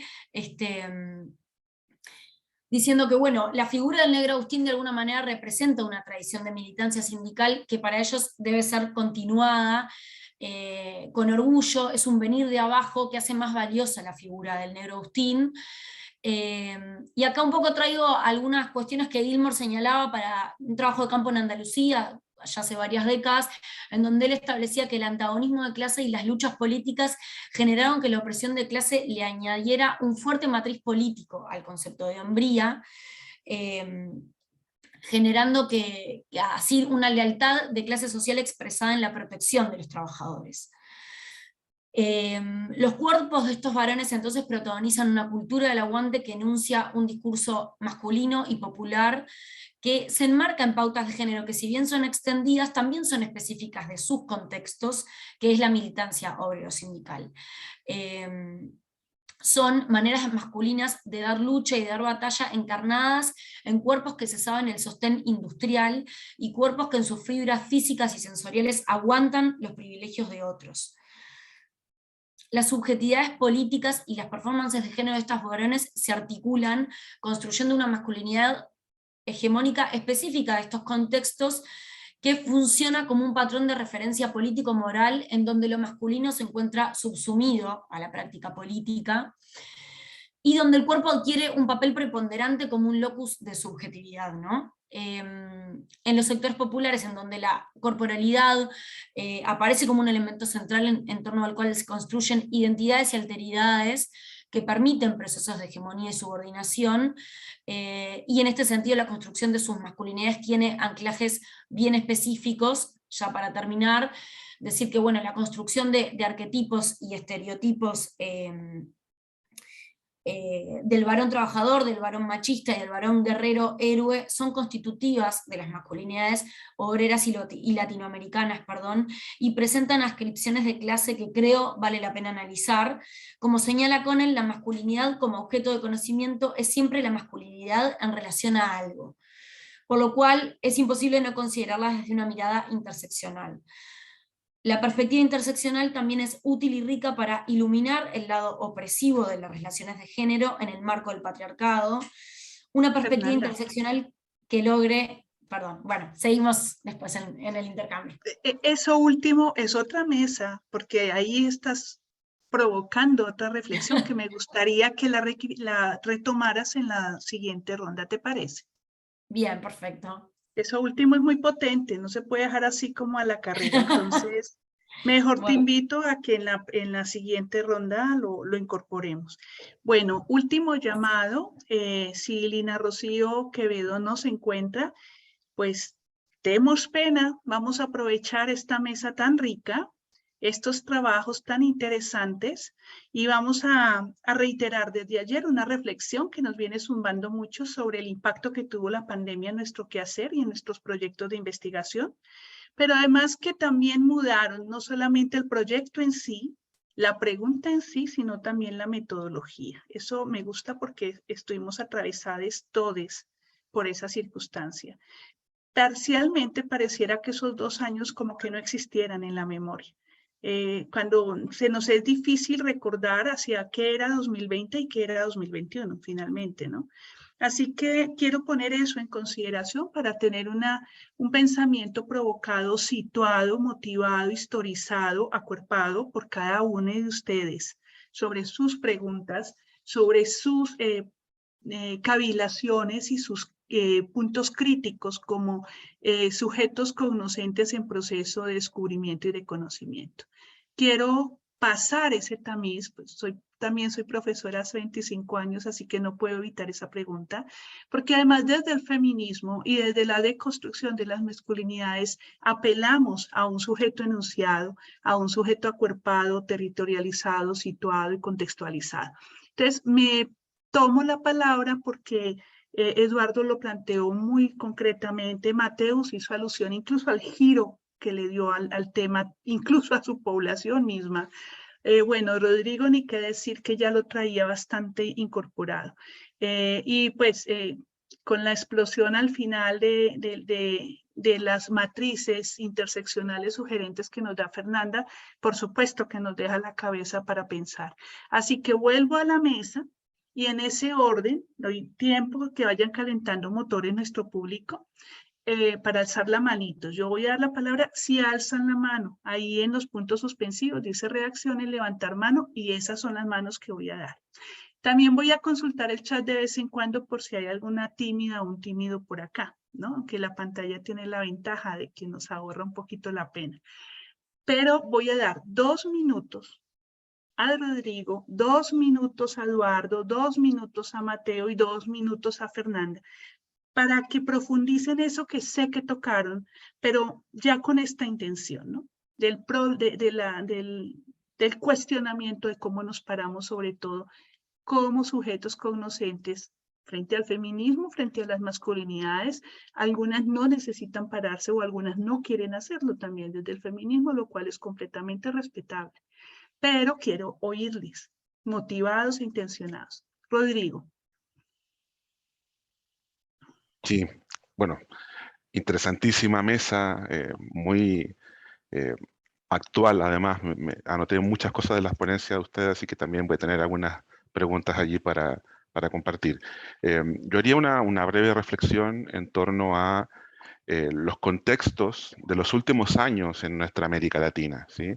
diciendo que bueno, la figura del negro Agustín de alguna manera representa una tradición de militancia sindical que para ellos debe ser continuada con orgullo, es un venir de abajo que hace más valiosa la figura del negro Agustín. Y acá un poco traigo algunas cuestiones que Gilmore señalaba para un trabajo de campo en Andalucía, ya hace varias décadas, en donde él establecía que el antagonismo de clase y las luchas políticas generaron que la opresión de clase le añadiera un fuerte matriz político al concepto de hombría, generando así una lealtad de clase social expresada en la protección de los trabajadores. Los cuerpos de estos varones entonces protagonizan una cultura del aguante que enuncia un discurso masculino y popular que se enmarca en pautas de género que, si bien son extendidas, también son específicas de sus contextos, que es la militancia obrero-sindical. Son maneras masculinas de dar lucha y de dar batalla encarnadas en cuerpos que cesaban el sostén industrial y cuerpos que en sus fibras físicas y sensoriales aguantan los privilegios de otros. Las subjetividades políticas y las performances de género de estos varones se articulan construyendo una masculinidad hegemónica específica de estos contextos que funciona como un patrón de referencia político-moral en donde lo masculino se encuentra subsumido a la práctica política y donde el cuerpo adquiere un papel preponderante como un locus de subjetividad, ¿no? En los sectores populares, en donde la corporalidad aparece como un elemento central en torno al cual se construyen identidades y alteridades que permiten procesos de hegemonía y subordinación, y en este sentido la construcción de sus masculinidades tiene anclajes bien específicos. Ya para terminar, decir que bueno, la construcción de arquetipos y estereotipos del varón trabajador, del varón machista y del varón guerrero héroe son constitutivas de las masculinidades obreras y latinoamericanas, y presentan ascripciones de clase que creo vale la pena analizar. Como señala Connell, la masculinidad como objeto de conocimiento es siempre la masculinidad en relación a algo. por lo cual es imposible no considerarlas desde una mirada interseccional. La perspectiva interseccional también es útil y rica para iluminar el lado opresivo de las relaciones de género en el marco del patriarcado, una perspectiva Fernanda. interseccional que logre, perdón, bueno, seguimos después en el intercambio. Eso último es otra mesa, porque ahí estás provocando otra reflexión que me gustaría que la retomaras en la siguiente ronda, ¿te parece? Bien, perfecto. Eso último es muy potente, no se puede dejar así como a la carrera, entonces mejor te Bueno. invito a que en la siguiente ronda lo incorporemos. Bueno, último llamado, si Lina Rocío Quevedo no se encuentra, pues demos pena, vamos a aprovechar esta mesa tan rica, estos trabajos tan interesantes, y vamos a reiterar desde ayer una reflexión que nos viene zumbando mucho sobre el impacto que tuvo la pandemia en nuestro quehacer y en nuestros proyectos de investigación, pero además que también mudaron no solamente el proyecto en sí, la pregunta en sí, sino también la metodología. Eso me gusta porque estuvimos atravesados todos por esa circunstancia. Parcialmente pareciera que esos 2 años como que no existieran en la memoria. Cuando se nos es difícil recordar hacia qué era 2020 y qué era 2021 finalmente, ¿no? Así que quiero poner eso en consideración para tener un pensamiento provocado, situado, motivado, historizado, acuerpado por cada uno de ustedes sobre sus preguntas, sobre sus cavilaciones y sus puntos críticos como sujetos cognoscentes en proceso de descubrimiento y de conocimiento. Quiero pasar ese tamiz, pues también soy profesora hace 25 años, así que no puedo evitar esa pregunta, porque además desde el feminismo y desde la deconstrucción de las masculinidades apelamos a un sujeto enunciado, a un sujeto acuerpado, territorializado, situado y contextualizado. Entonces, me tomo la palabra porque Eduardo lo planteó muy concretamente, Mateus hizo alusión incluso al giro que le dio al tema, incluso a su población misma. Bueno, Rodrigo, ni qué decir que ya lo traía bastante incorporado. Y pues con la explosión al final de las matrices interseccionales sugerentes que nos da Fernanda, por supuesto que nos deja la cabeza para pensar. Así que vuelvo a la mesa. Y en ese orden, doy tiempo que vayan calentando motores nuestro público para alzar la manito. Yo voy a dar la palabra si alzan la mano. Ahí en los puntos suspensivos dice reacciones, levantar mano y esas son las manos que voy a dar. También voy a consultar el chat de vez en cuando por si hay alguna tímida o un tímido por acá, ¿no? Aunque la pantalla tiene la ventaja de que nos ahorra un poquito la pena. Pero voy a dar 2 minutos a Rodrigo, 2 minutos a Eduardo, 2 minutos a Mateo y 2 minutos a Fernanda, para que profundicen eso que sé que tocaron, pero ya con esta intención, ¿no? Del cuestionamiento de cómo nos paramos, sobre todo, como sujetos cognoscentes frente al feminismo, frente a las masculinidades. Algunas no necesitan pararse o algunas no quieren hacerlo también desde el feminismo, lo cual es completamente respetable. Pero quiero oírles, motivados e intencionados. Rodrigo. Sí, bueno, interesantísima mesa, muy actual. Además, anoté muchas cosas de las ponencias de ustedes, así que también voy a tener algunas preguntas allí para compartir. Yo haría una breve reflexión en torno a los contextos de los últimos años en nuestra América Latina, ¿sí?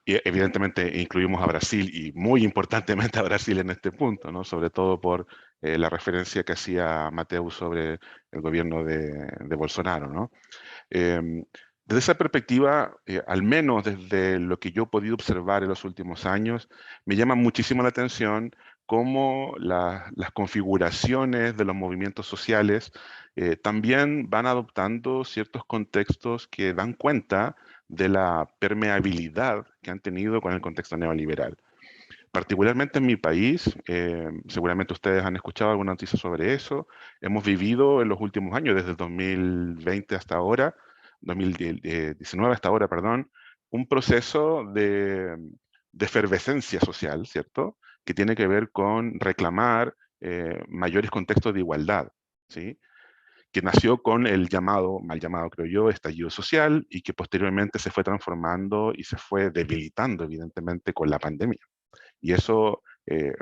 Y evidentemente incluimos a Brasil y muy importantemente a Brasil en este punto, ¿no? Sobre todo por la referencia que hacía Mateo sobre el gobierno de Bolsonaro, ¿no? Desde esa perspectiva, al menos desde lo que yo he podido observar en los últimos años, me llama muchísimo la atención cómo las configuraciones de los movimientos sociales también van adoptando ciertos contextos que dan cuenta de la permeabilidad que han tenido con el contexto neoliberal. Particularmente en mi país, seguramente ustedes han escuchado alguna noticia sobre eso, hemos vivido en los últimos años, desde el 2020 hasta ahora, 2019 hasta ahora, perdón, un proceso de efervescencia social, ¿cierto? Que tiene que ver con reclamar mayores contextos de igualdad, ¿sí? que nació con el llamado, mal llamado creo yo, estallido social, y que posteriormente se fue transformando y se fue debilitando evidentemente con la pandemia. Y eso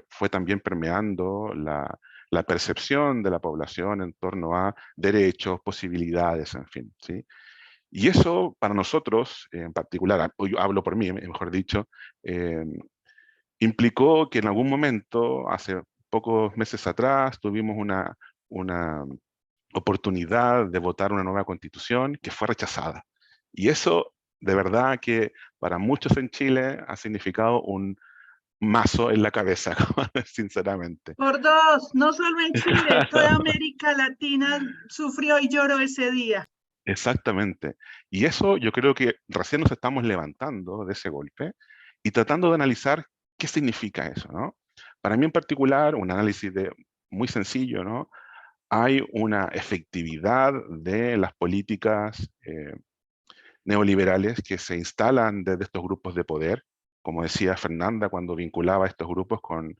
fue también permeando la percepción de la población en torno a derechos, posibilidades, en fin, ¿sí? Y eso para nosotros, en particular, yo hablo por mí, mejor dicho, implicó que en algún momento, hace pocos meses atrás, tuvimos una oportunidad de votar una nueva constitución que fue rechazada. Y eso, de verdad, que para muchos en Chile ha significado un mazo en la cabeza, sinceramente. Por dos, no solo en Chile, toda América Latina sufrió y lloró ese día. Exactamente. Y eso yo creo que recién nos estamos levantando de ese golpe y tratando de analizar qué significa eso, ¿no? Para mí en particular, un análisis muy sencillo, ¿no? Hay una efectividad de las políticas neoliberales que se instalan desde estos grupos de poder, como decía Fernanda cuando vinculaba estos grupos con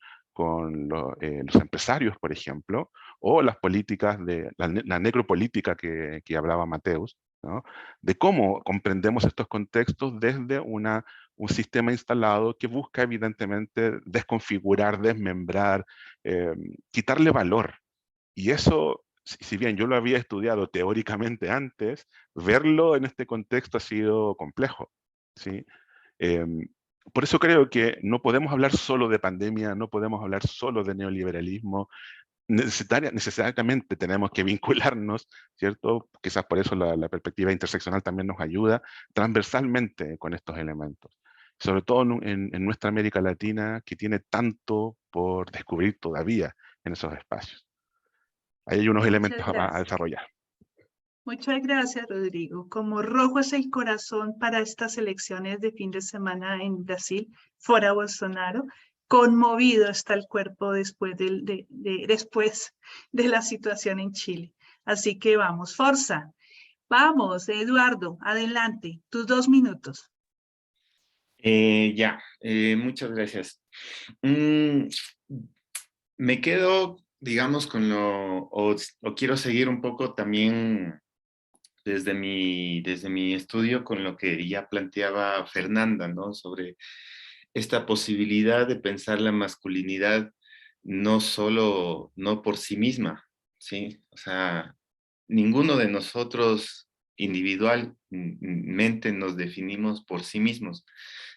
los empresarios, por ejemplo, o las políticas de la necropolítica que hablaba Mateus, ¿no? De cómo comprendemos estos contextos desde un sistema instalado que busca evidentemente desconfigurar, desmembrar, quitarle valor. Y eso, si bien yo lo había estudiado teóricamente antes, verlo en este contexto ha sido complejo, ¿sí? Em, por eso creo que no podemos hablar solo de pandemia, no podemos hablar solo de neoliberalismo, necesariamente tenemos que vincularnos, ¿cierto? Quizás por eso la perspectiva interseccional también nos ayuda transversalmente con estos elementos, sobre todo en nuestra América Latina, que tiene tanto por descubrir todavía en esos espacios. Ahí hay unos elementos Muchas a gracias. desarrollar. Muchas gracias, Rodrigo. Como rojo es el corazón para estas elecciones de fin de semana en Brasil, fora Bolsonaro, conmovido está el cuerpo después después de la situación en Chile. Así que vamos, Forza. Vamos, Eduardo, adelante, tus 2 minutos. Muchas gracias. Me quedo, digamos, o quiero seguir un poco también desde mi estudio con lo que ya planteaba Fernanda, ¿no? Sobre esta posibilidad de pensar la masculinidad no por sí misma, ¿sí? O sea, ninguno de nosotros individualmente nos definimos por sí mismos,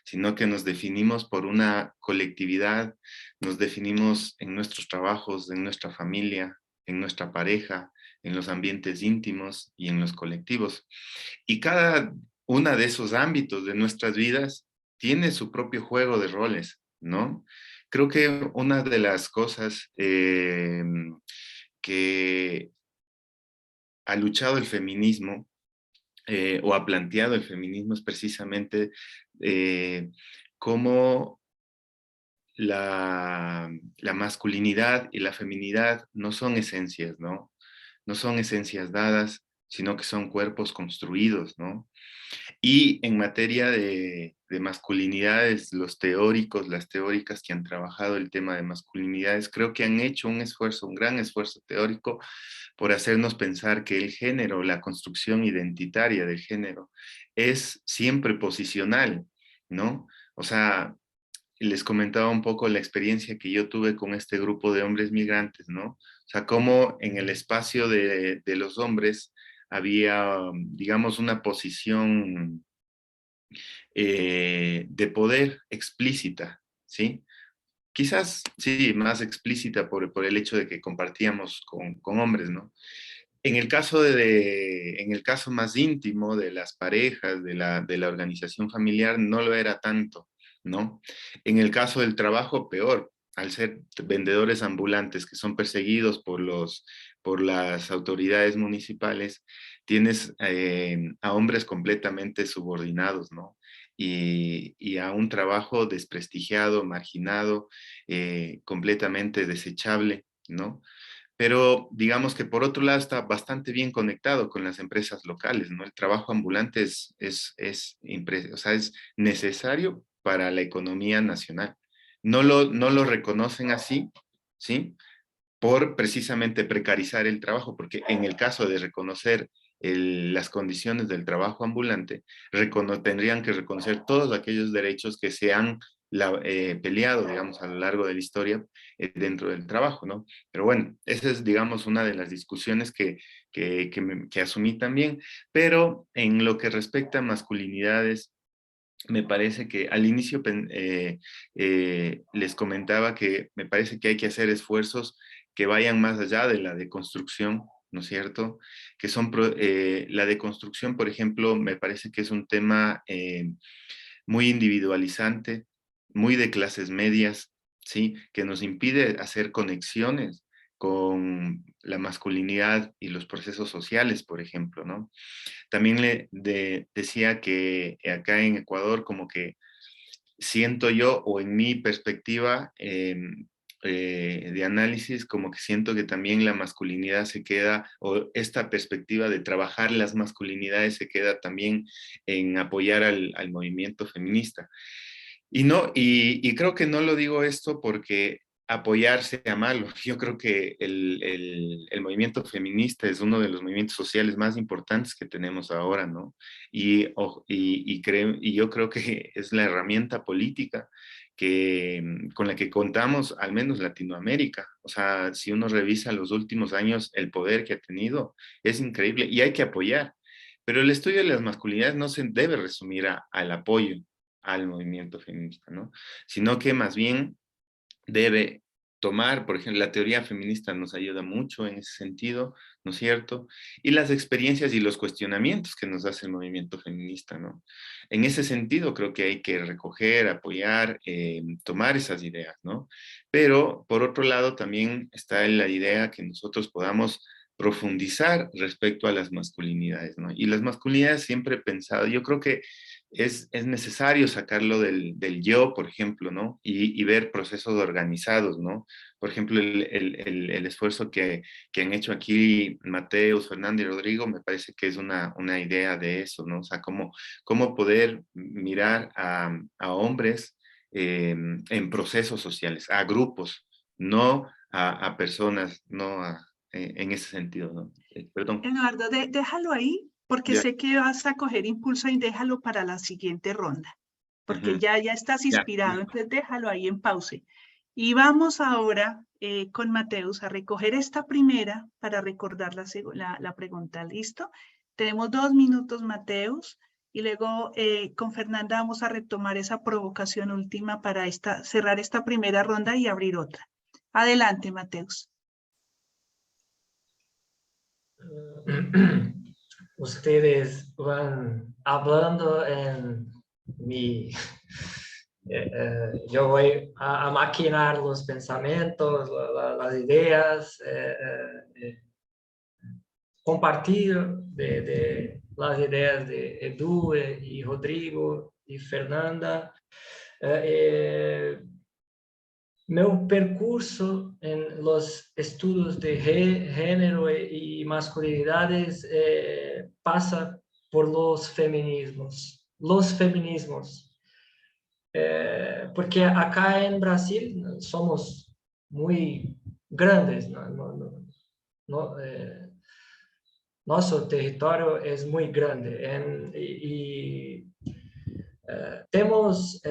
sino que nos definimos por una colectividad, nos definimos en nuestros trabajos, en nuestra familia, en nuestra pareja, en los ambientes íntimos y en los colectivos. Y cada uno de esos ámbitos de nuestras vidas tiene su propio juego de roles, ¿no? Creo que una de las cosas que ha luchado el feminismo o ha planteado el feminismo es precisamente cómo la masculinidad y la feminidad no son esencias, ¿no? No son esencias dadas, sino que son cuerpos construidos, ¿no? Y en materia de masculinidades, los teóricos, las teóricas que han trabajado el tema de masculinidades, creo que han hecho un esfuerzo, un gran esfuerzo teórico por hacernos pensar que el género, la construcción identitaria del género, es siempre posicional, ¿no? O sea, les comentaba un poco la experiencia que yo tuve con este grupo de hombres migrantes, ¿no? O sea, cómo en el espacio de los hombres había, digamos, una posición de poder explícita, ¿sí? Quizás, sí, más explícita por el hecho de que compartíamos con hombres, ¿no? En el caso más íntimo de las parejas, de la organización familiar, no lo era tanto, ¿no? En el caso del trabajo, peor, al ser vendedores ambulantes que son perseguidos por las autoridades municipales, tienes a hombres completamente subordinados, ¿no? Y a un trabajo desprestigiado, marginado, completamente desechable, ¿no? Pero digamos que por otro lado está bastante bien conectado con las empresas locales, ¿no? El trabajo ambulante o sea, es necesario para la economía nacional. No lo reconocen así, ¿sí? por precisamente precarizar el trabajo, porque en el caso de reconocer las condiciones del trabajo ambulante, tendrían que reconocer todos aquellos derechos que se han peleado, digamos, a lo largo de la historia dentro del trabajo, ¿no? Pero bueno, esa es, digamos, una de las discusiones que asumí también, pero en lo que respecta a masculinidades, me parece que al inicio les comentaba que me parece que hay que hacer esfuerzos que vayan más allá de la deconstrucción, ¿no es cierto? Que son, la deconstrucción, por ejemplo, me parece que es un tema muy individualizante, muy de clases medias, ¿sí? Que nos impide hacer conexiones con la masculinidad y los procesos sociales, por ejemplo, ¿no? También decía que acá en Ecuador como que siento yo, o en mi perspectiva de análisis, como que siento que también la masculinidad se queda, o esta perspectiva de trabajar las masculinidades se queda también en apoyar al movimiento feminista. Y creo que no lo digo esto porque apoyar sea malo. Yo creo que el movimiento feminista es uno de los movimientos sociales más importantes que tenemos ahora, ¿no? Y yo creo que es la herramienta política con la que contamos, al menos Latinoamérica. O sea, si uno revisa los últimos años, el poder que ha tenido es increíble y hay que apoyar. Pero el estudio de las masculinidades no se debe resumir al apoyo al movimiento feminista, ¿no? Sino que más bien debe tomar, por ejemplo, la teoría feminista nos ayuda mucho en ese sentido, ¿no es cierto? Y las experiencias y los cuestionamientos que nos hace el movimiento feminista, ¿no? En ese sentido creo que hay que recoger, apoyar, tomar esas ideas, ¿no? Pero, por otro lado, también está la idea que nosotros podamos profundizar respecto a las masculinidades, ¿no? Y las masculinidades siempre he pensado, yo creo que es necesario sacarlo del yo, por ejemplo, ¿no? Y ver procesos organizados, ¿no? Por ejemplo, el esfuerzo que han hecho aquí Mateus, Fernando y Rodrigo, me parece que es una idea de eso, ¿no? O sea, cómo poder mirar a hombres en procesos sociales, a grupos, no a personas, no en ese sentido, ¿no? Perdón. Eduardo, déjalo ahí, porque Ya. sé que vas a coger impulso y déjalo para la siguiente ronda, porque Ujú. ya estás Ya. inspirado, entonces déjalo ahí en pause. Y vamos ahora con Mateus a recoger esta primera para recordar la pregunta. ¿Listo? Tenemos 2 minutos, Mateus, y luego con Fernanda vamos a retomar esa provocación última para cerrar esta primera ronda y abrir otra. Adelante, Mateus. Ustedes van hablando en mi... yo voy a maquinar los pensamientos, las ideas, compartir de las ideas de Edu y Rodrigo y Fernanda. Meu percurso en los estudios de género y masculinidades pasa por los feminismos. Porque acá en Brasil somos muy grandes, nuestro territorio es muy grande tenemos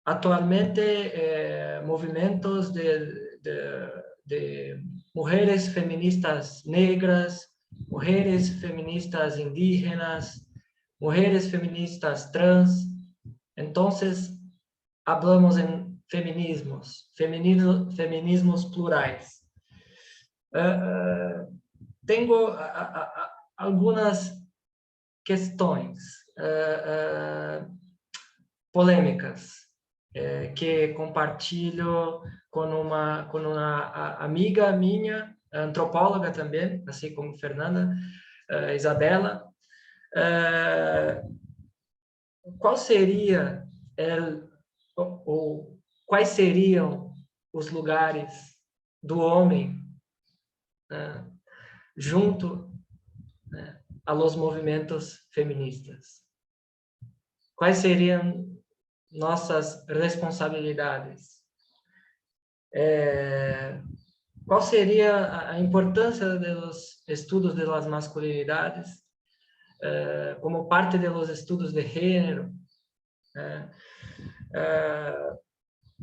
actualmente movimientos de mujeres feministas negras, mujeres feministas indígenas, mujeres feministas trans. Entonces, hablamos en feminismos plurales. Tengo algunas questões polêmicas que compartilho com uma amiga minha, antropóloga também, assim como Fernanda, Isabela. Quais seriam os lugares do homem junto a los movimentos feministas? Quais seriam nossas responsabilidades? ¿Cuál sería a importância de los estudos de las masculinidades como parte de los estudos de género?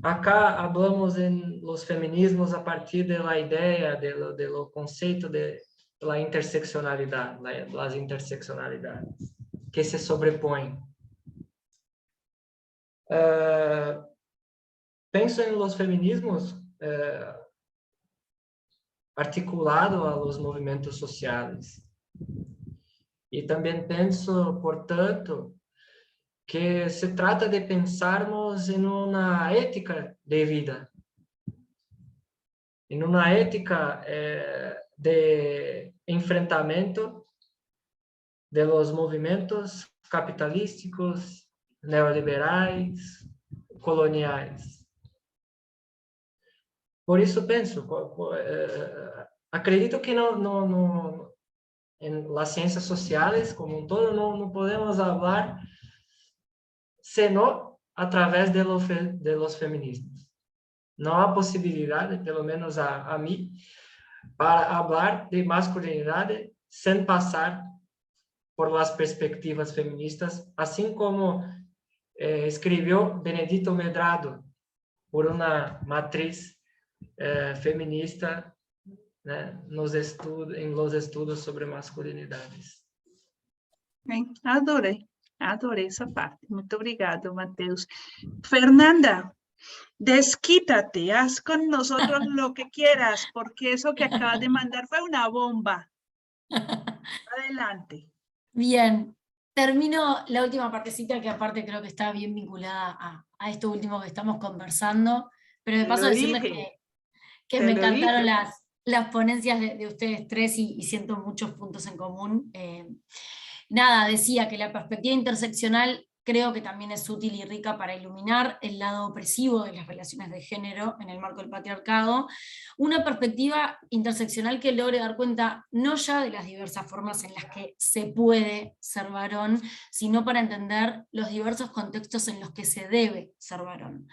Acá hablamos en los feminismos a partir de la idea, de lo conceito de la interseccionalidad, las interseccionalidades que se sobrepõem. Penso en los feminismos articulado a los movimentos sociales. Y también pienso, por tanto, que se trata de pensarmos en una ética de vida, en una ética de enfrentamento de los movimientos capitalísticos, neoliberais, coloniais. Por isso penso, acredito que en las ciencias sociales como un todo no podemos hablar sino a través de los feminismos. No hay posibilidad, pelo menos a mí, para hablar de masculinidad sin pasar por las perspectivas feministas, así como escribió Benedito Medrado, por una matriz feminista, né, en los estudos sobre masculinidades. Bem, adorei essa parte. Muito obrigado, Mateus. Fernanda, desquítate, haz con nosotros lo que quieras, porque eso que acabas de mandar fue una bomba. Adelante. Bien, termino la última partecita que aparte creo que está bien vinculada a esto último que estamos conversando, pero de Te paso lo decirles dije, que te me lo encantaron dije. las ponencias de ustedes tres y siento muchos puntos en común. Nada, decía que la perspectiva interseccional creo que también es útil y rica para iluminar el lado opresivo de las relaciones de género en el marco del patriarcado, una perspectiva interseccional que logre dar cuenta no ya de las diversas formas en las que se puede ser varón, sino para entender los diversos contextos en los que se debe ser varón.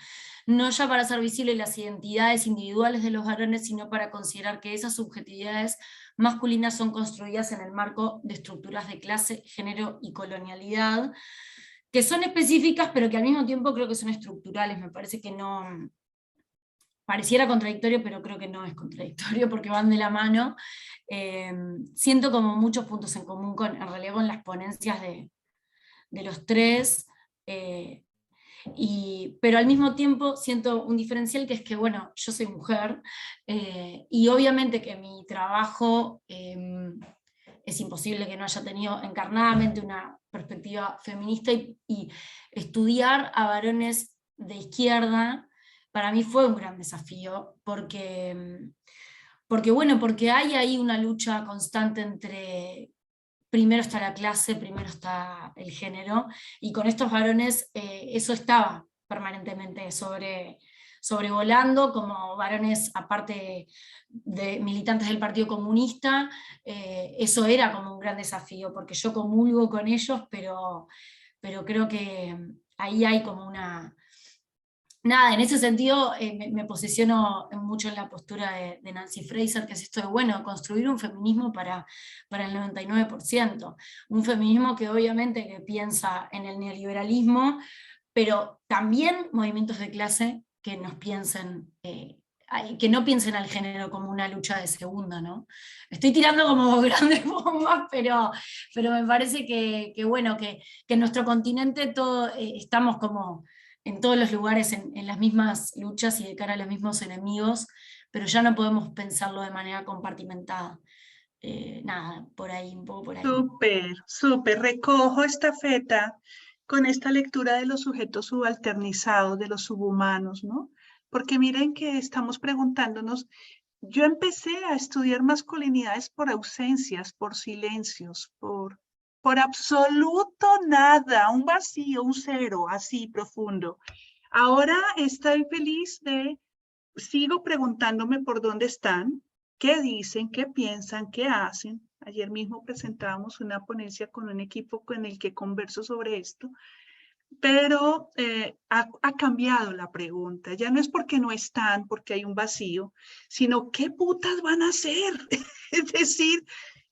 No ya para hacer visibles las identidades individuales de los varones, sino para considerar que esas subjetividades masculinas son construidas en el marco de estructuras de clase, género y colonialidad, que son específicas, pero que al mismo tiempo creo que son estructurales. Me parece que no, pareciera contradictorio, pero creo que no es contradictorio porque van de la mano. Siento como muchos puntos en común en realidad con las ponencias de los tres, pero al mismo tiempo siento un diferencial que es que, bueno, yo soy mujer, y obviamente que mi trabajo es imposible que no haya tenido encarnadamente una perspectiva feminista, y estudiar a varones de izquierda para mí fue un gran desafío, porque hay ahí una lucha constante entre primero está la clase, primero está el género, y con estos varones eso estaba permanentemente sobrevolando, como varones aparte de militantes del Partido Comunista, eso era como un gran desafío, porque yo comulgo con ellos, pero creo que ahí hay como una... Nada, en ese sentido me posiciono mucho en la postura de Nancy Fraser, que es esto de, bueno, construir un feminismo para el 99%, un feminismo que obviamente que piensa en el neoliberalismo, pero también movimientos de clase que nos piensen, que no piensen al género como una lucha de segunda, ¿no? Estoy tirando como grandes bombas, pero me parece que bueno, que en nuestro continente todo, estamos como en todos los lugares en las mismas luchas y de cara a los mismos enemigos, pero ya no podemos pensarlo de manera compartimentada. Nada, por ahí, un poco por ahí. Súper, súper. Recojo estafeta con esta lectura de los sujetos subalternizados, de los subhumanos, ¿no? Porque miren que estamos preguntándonos, yo empecé a estudiar masculinidades por ausencias, por silencios, por absoluto nada, un vacío, un cero, así profundo. Ahora estoy feliz sigo preguntándome por dónde están, qué dicen, qué piensan, qué hacen. Ayer mismo presentábamos una ponencia con un equipo con el que converso sobre esto. pero ha cambiado la pregunta. Ya no es porque no están, porque hay un vacío, sino ¿qué putas van a hacer? Es decir,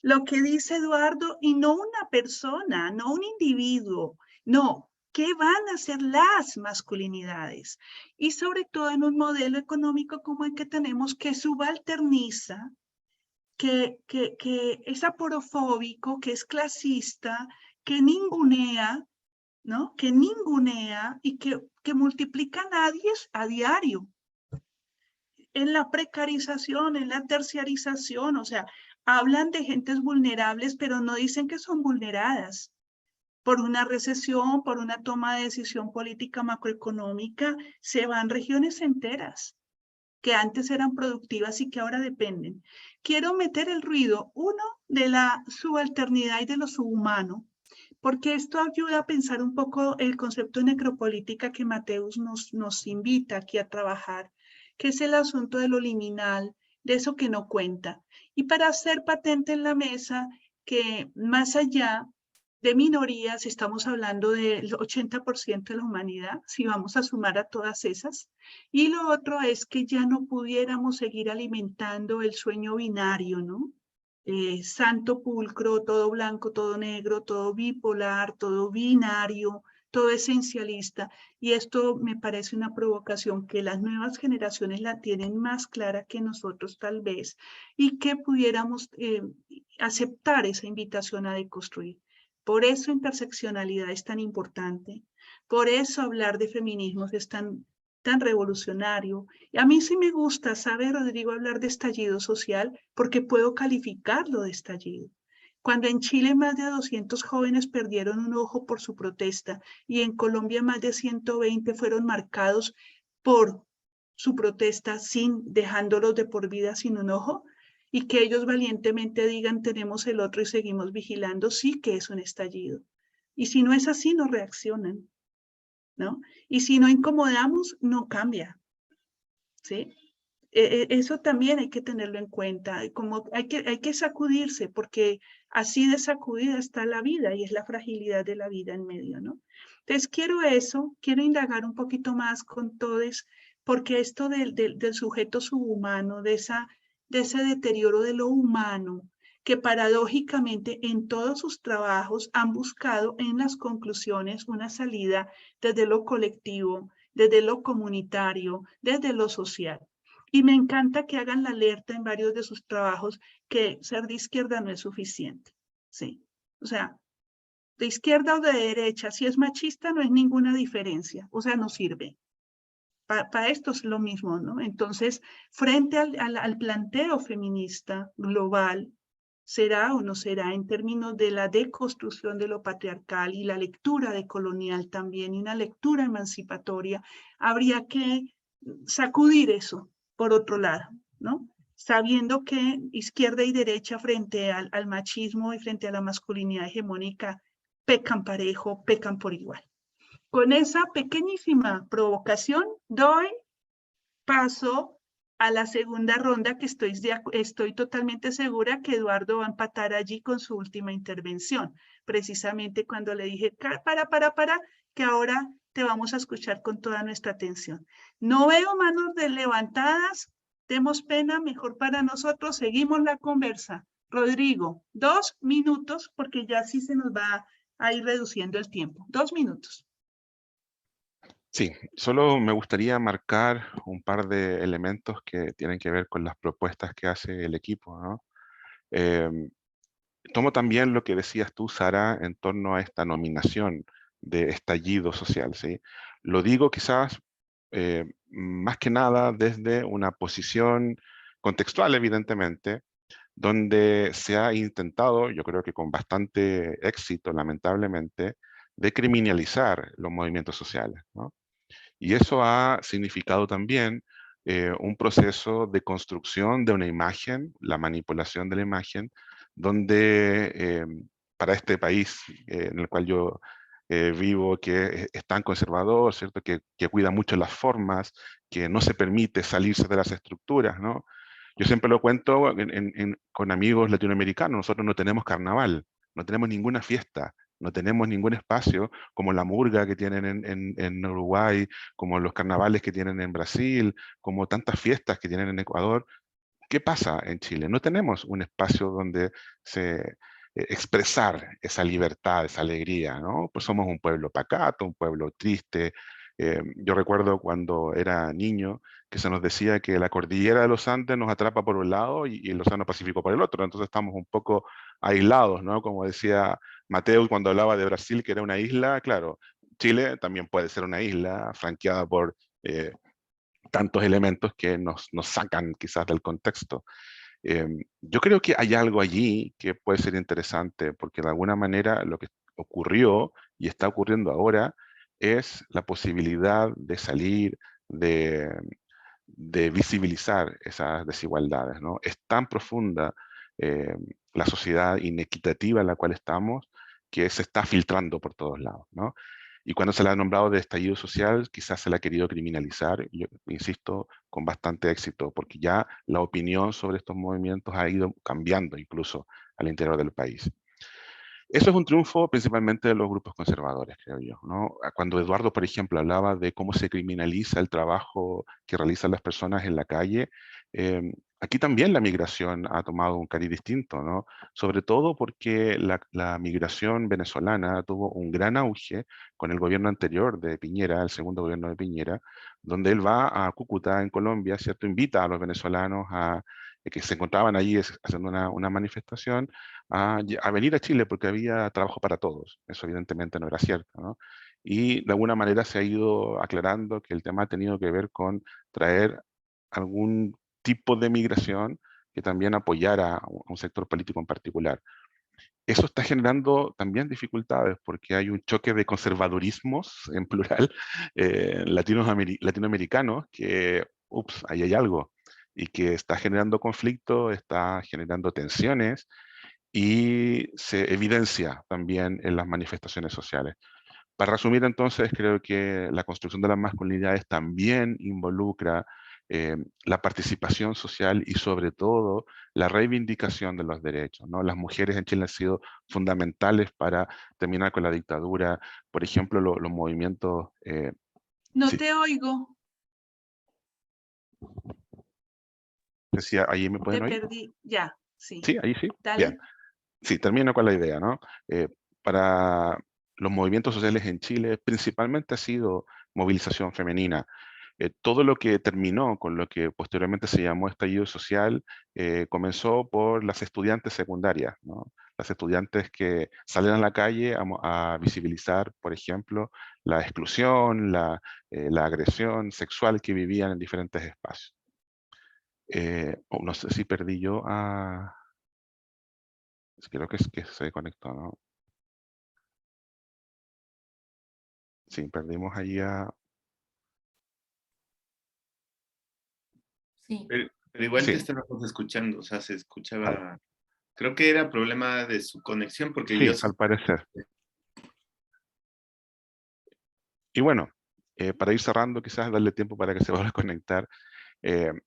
lo que dice Eduardo, y no una persona, no un individuo, no, ¿qué van a hacer las masculinidades? Y sobre todo en un modelo económico como el que tenemos, que subalterniza, que es aporofóbico, que es clasista, que ningunea, ¿no? Que ningunea y que multiplica a diario en la precarización, en la terciarización, o sea, hablan de gentes vulnerables, pero no dicen que son vulneradas por una recesión, por una toma de decisión política macroeconómica, se van regiones enteras que antes eran productivas y que ahora dependen. Quiero meter el ruido, uno, de la subalternidad y de lo subhumano, porque esto ayuda a pensar un poco el concepto de necropolítica que Mateus nos invita aquí a trabajar, que es el asunto de lo liminal, de eso que no cuenta. Y para hacer patente en la mesa que más allá de minorías, estamos hablando del 80% de la humanidad, si vamos a sumar a todas esas. Y lo otro es que ya no pudiéramos seguir alimentando el sueño binario, ¿no? Santo pulcro, todo blanco, todo negro, todo bipolar, todo binario, todo esencialista. Y esto me parece una provocación que las nuevas generaciones la tienen más clara que nosotros tal vez, y que pudiéramos aceptar esa invitación a deconstruir. Por eso interseccionalidad es tan importante, por eso hablar de feminismos es tan revolucionario. Y a mí sí me gusta, ¿sabe, Rodrigo, hablar de estallido social? Porque puedo calificarlo de estallido. Cuando en Chile más de 200 jóvenes perdieron un ojo por su protesta y en Colombia más de 120 fueron marcados por su protesta dejándolos de por vida sin un ojo, y que ellos valientemente digan tenemos el otro y seguimos vigilando, sí que es un estallido. Y si no es así, no reaccionan, ¿no? Y si no incomodamos, no cambia, ¿sí? Eso también hay que tenerlo en cuenta, como hay que sacudirse, porque así de sacudida está la vida y es la fragilidad de la vida en medio, ¿no? Entonces quiero indagar un poquito más con todos, porque esto del sujeto subhumano, de ese deterioro de lo humano, que paradójicamente en todos sus trabajos han buscado en las conclusiones una salida desde lo colectivo, desde lo comunitario, desde lo social. Y me encanta que hagan la alerta en varios de sus trabajos que ser de izquierda no es suficiente. Sí, o sea, de izquierda o de derecha, si es machista no es ninguna diferencia, o sea, no sirve. Para esto es lo mismo, ¿no? Entonces, frente al planteo feminista global, será o no será en términos de la deconstrucción de lo patriarcal y la lectura decolonial también, y una lectura emancipatoria, habría que sacudir eso por otro lado, ¿no? Sabiendo que izquierda y derecha frente al machismo y frente a la masculinidad hegemónica pecan parejo, pecan por igual. Con esa pequeñísima provocación, doy paso a la segunda ronda, que estoy totalmente segura que Eduardo va a empatar allí con su última intervención, precisamente cuando le dije, para, que ahora te vamos a escuchar con toda nuestra atención. No veo manos levantadas, demos pena, mejor para nosotros, seguimos la conversa. Rodrigo, 2 minutos, porque ya sí se nos va a ir reduciendo el tiempo. 2 minutos. Sí, solo me gustaría marcar un par de elementos que tienen que ver con las propuestas que hace el equipo, ¿no? Tomo también lo que decías tú, Sara, en torno a esta nominación de estallido social, ¿sí? Lo digo quizás más que nada desde una posición contextual, evidentemente, donde se ha intentado, yo creo que con bastante éxito, lamentablemente, de criminalizar los movimientos sociales, ¿no? Y eso ha significado también un proceso de construcción de una imagen, la manipulación de la imagen, donde para este país en el cual yo vivo, que es tan conservador, ¿cierto? Que cuida mucho las formas, que no se permite salirse de las estructuras, ¿no? Yo siempre lo cuento con amigos latinoamericanos, nosotros no tenemos carnaval, no tenemos ninguna fiesta No tenemos ningún espacio como la murga que tienen en Uruguay, como los carnavales que tienen en Brasil, como tantas fiestas que tienen en Ecuador. ¿Qué pasa en Chile? No tenemos un espacio donde expresar esa libertad, esa alegría, ¿no? Pues somos un pueblo pacato, un pueblo triste. Yo recuerdo cuando era niño que se nos decía que la cordillera de los Andes nos atrapa por un lado y el Océano Pacífico por el otro, entonces estamos un poco aislados, ¿no? Como decía Mateo cuando hablaba de Brasil, que era una isla, claro, Chile también puede ser una isla franqueada por tantos elementos que nos sacan quizás del contexto. Yo creo que hay algo allí que puede ser interesante, porque de alguna manera lo que ocurrió y está ocurriendo ahora es la posibilidad de salir, de visibilizar esas desigualdades, ¿no? Es tan profunda la sociedad inequitativa en la cual estamos que se está filtrando por todos lados, ¿no? Y cuando se la ha nombrado de estallido social, quizás se la ha querido criminalizar, yo insisto, con bastante éxito, porque ya la opinión sobre estos movimientos ha ido cambiando incluso al interior del país. Eso es un triunfo principalmente de los grupos conservadores, creo yo, ¿no? Cuando Eduardo, por ejemplo, hablaba de cómo se criminaliza el trabajo que realizan las personas en la calle, aquí también la migración ha tomado un cariz distinto, ¿no? Sobre todo porque la migración venezolana tuvo un gran auge con el gobierno anterior de Piñera, el segundo gobierno de Piñera, donde él va a Cúcuta, en Colombia, ¿cierto? Invita a los venezolanos que se encontraban allí haciendo una manifestación a venir a Chile porque había trabajo para todos. Eso evidentemente no era cierto, ¿no? Y de alguna manera se ha ido aclarando que el tema ha tenido que ver con traer algún tipo de migración que también apoyara a un sector político en particular. Eso está generando también dificultades porque hay un choque de conservadurismos, en plural, latinoamericanos, que, ups, ahí hay algo, y que está generando conflicto, está generando tensiones, y se evidencia también en las manifestaciones sociales. Para resumir entonces, creo que la construcción de las masculinidades también involucra la participación social y sobre todo la reivindicación de los derechos, ¿no? Las mujeres en Chile han sido fundamentales para terminar con la dictadura. Por ejemplo, los movimientos... No sí, te oigo, decía, ¿ahí me te pueden oír? perdí. Ya, sí. Sí, ahí sí. Bien. Dale. Sí, termino con la idea, ¿no? Para los movimientos sociales en Chile, principalmente ha sido movilización femenina. Todo lo que terminó con lo que posteriormente se llamó estallido social comenzó por las estudiantes secundarias, ¿no? Las estudiantes que salen a la calle a visibilizar, por ejemplo, la exclusión, la agresión sexual que vivían en diferentes espacios. No sé si perdí yo a... Creo que se conectó, ¿no? Sí, perdimos ahí a... Sí. Pero igual te Sí, estábamos escuchando, o sea, se al- escuchaba, creo que era problema de su conexión, porque yo sí, sí. al parecer. Y bueno, para ir cerrando, quizás darle tiempo para que se vuelva a conectar.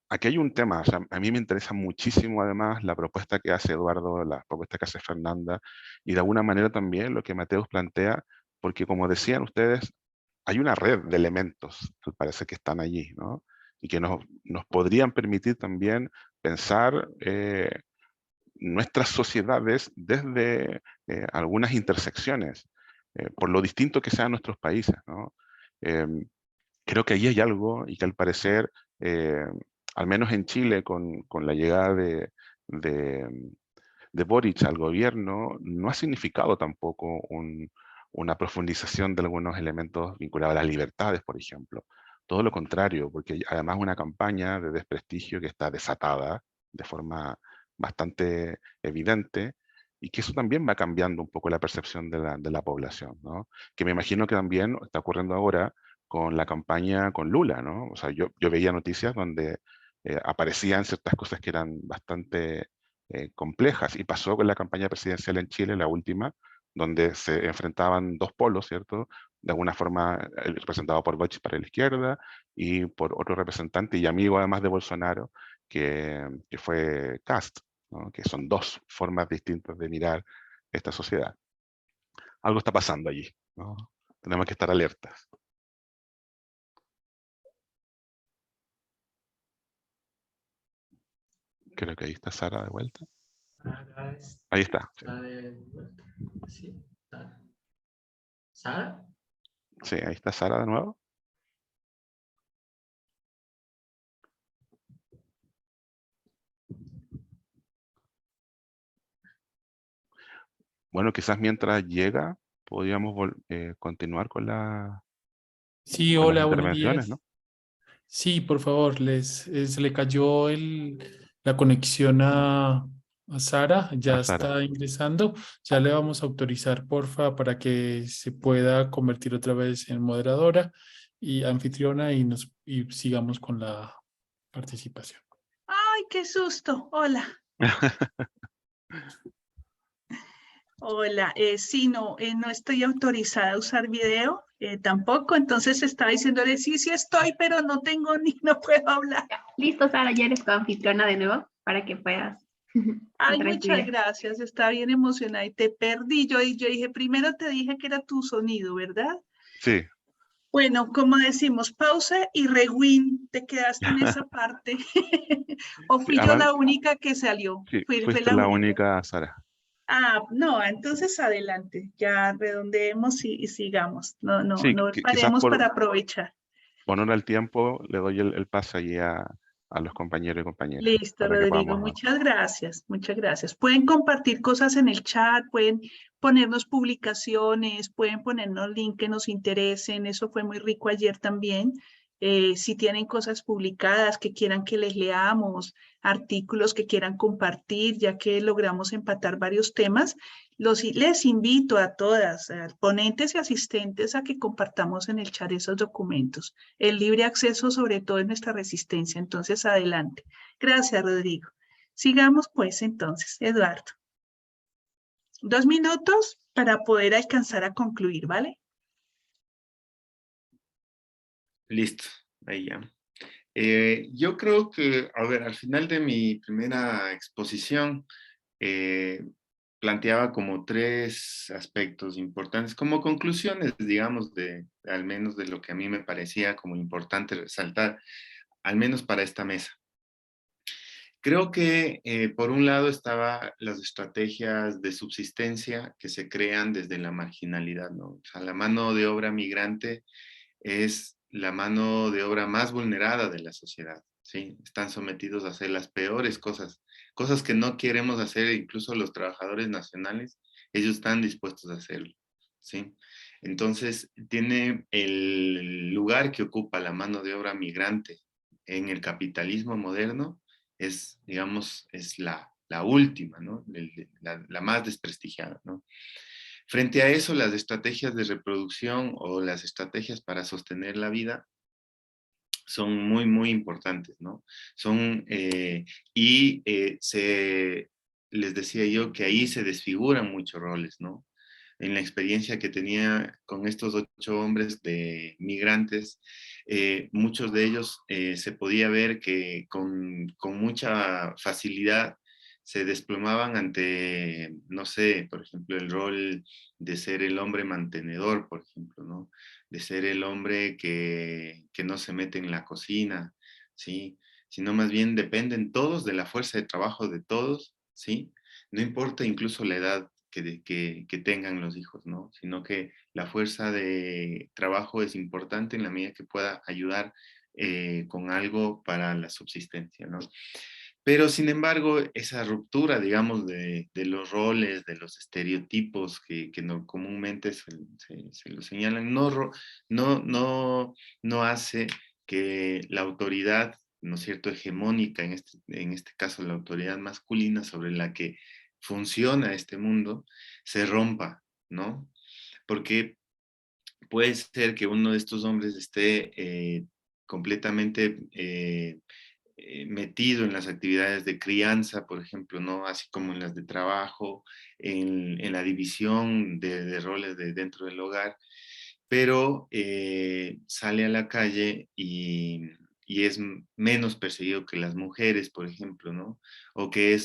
Aquí hay un tema, o sea, a mí me interesa muchísimo además la propuesta que hace Eduardo, la propuesta que hace Fernanda, y de alguna manera también lo que Mateus plantea, porque como decían ustedes, hay una red de elementos que parece que están allí, ¿no? Y que nos podrían permitir también pensar nuestras sociedades desde algunas intersecciones, por lo distinto que sean nuestros países, ¿no? Creo que ahí hay algo y que al parecer, al menos en Chile, con la llegada de, de Boric al gobierno, no ha significado tampoco una profundización de algunos elementos vinculados a las libertades, por ejemplo. Todo lo contrario, porque hay además una campaña de desprestigio que está desatada de forma bastante evidente y que eso también va cambiando un poco la percepción de la población, ¿no? Que me imagino que también está ocurriendo ahora con la campaña con Lula, ¿no? O sea, yo veía noticias donde aparecían ciertas cosas que eran bastante complejas y pasó con la campaña presidencial en Chile, la última, donde se enfrentaban dos polos, ¿cierto? De alguna forma representado por Boric para la izquierda y por otro representante y amigo además de Bolsonaro, que fue Kast, ¿no? Que son dos formas distintas de mirar esta sociedad. algo está pasando allí, ¿no? Tenemos que estar alertas. Creo que ahí está Sara de vuelta. Sara Ahí está. Sí, está de vuelta. Sí, Sara. ¿Sara? sí, ahí está Sara de nuevo. Bueno, quizás mientras llega, podríamos continuar con Sí, con las hola, buenos intervenciones, ¿no? días. Sí, por favor, se le cayó la conexión a Sara, A ya Sara. está ingresando. Ya le vamos a autorizar, porfa, para que se pueda convertir otra vez en moderadora y anfitriona y sigamos con la participación. ¡Ay, qué susto! Hola. Hola, sí, no estoy autorizada a usar video, tampoco, entonces estaba diciéndole, sí, sí estoy, pero no tengo ni, no puedo hablar. Listo, Sara, ya eres coanfitriona de nuevo para que puedas Ay, entrar en tu muchas video. gracias, está bien emocionada y te perdí. Yo dije, primero te dije que era tu sonido, ¿verdad? Sí. Bueno, como decimos, pausa y rewind, te quedaste en esa parte. ¿O Sí, fui yo además, la única que salió? sí, Fue fuiste la la única. única, Sara. Ah, no, entonces adelante, ya redondeemos y sigamos. Sí, No quizás paremos para aprovechar. por honor al tiempo, le doy el pase allí a los compañeros y compañeras Listo, para que Rodrigo, podamos avanzar. muchas gracias, muchas gracias. Pueden compartir cosas en el chat, pueden ponernos publicaciones, pueden ponernos link que nos interesen, eso fue muy rico ayer también. Si tienen cosas publicadas que quieran que les leamos, artículos que quieran compartir, ya que logramos empatar varios temas, les invito a todas, a ponentes y asistentes, a que compartamos en el chat esos documentos. El libre acceso sobre todo es nuestra resistencia, entonces adelante. Gracias, Rodrigo. Sigamos pues entonces, Eduardo. 2 minutos para poder alcanzar a concluir, ¿vale? Listo, ahí ya. Yo creo que, a ver, al final de mi primera exposición, planteaba como 3 aspectos importantes, como conclusiones, digamos, al menos de lo que a mí me parecía como importante resaltar, al menos para esta mesa. Creo que, por un lado, estaban las estrategias de subsistencia que se crean desde la marginalidad, ¿no? O sea, la mano de obra migrante es la mano de obra más vulnerada de la sociedad, ¿sí? Están sometidos a hacer las peores cosas, cosas que no queremos hacer, incluso los trabajadores nacionales, ellos están dispuestos a hacerlo, ¿sí? Entonces, tiene el lugar que ocupa la mano de obra migrante en el capitalismo moderno, es, digamos, es la última, ¿no? La más desprestigiada, ¿no? Frente a eso, las estrategias de reproducción o las estrategias para sostener la vida son muy, muy importantes, ¿no? Son, les decía yo que ahí se desfiguran muchos roles, ¿no? En la experiencia que tenía con estos 8 hombres de migrantes, muchos de ellos se podía ver que con mucha facilidad se desplomaban ante, no sé, por ejemplo, el rol de ser el hombre mantenedor, por ejemplo, ¿no? De ser el hombre que no se mete en la cocina, ¿sí? Sino más bien dependen todos de la fuerza de trabajo de todos, ¿sí? No importa incluso la edad que tengan los hijos, ¿no? Sino que la fuerza de trabajo es importante en la medida que pueda ayudar con algo para la subsistencia, ¿no? Pero, sin embargo, esa ruptura, digamos, de los roles, de los estereotipos que no, comúnmente se lo señalan, no hace que la autoridad, ¿no es cierto?, hegemónica, en este caso la autoridad masculina sobre la que funciona este mundo, se rompa, ¿no? Porque puede ser que uno de estos hombres esté completamente metido en las actividades de crianza, por ejemplo, ¿no? Así como en las de trabajo, en la división de roles dentro del hogar, pero sale a la calle y es menos perseguido que las mujeres, por ejemplo, ¿no? O que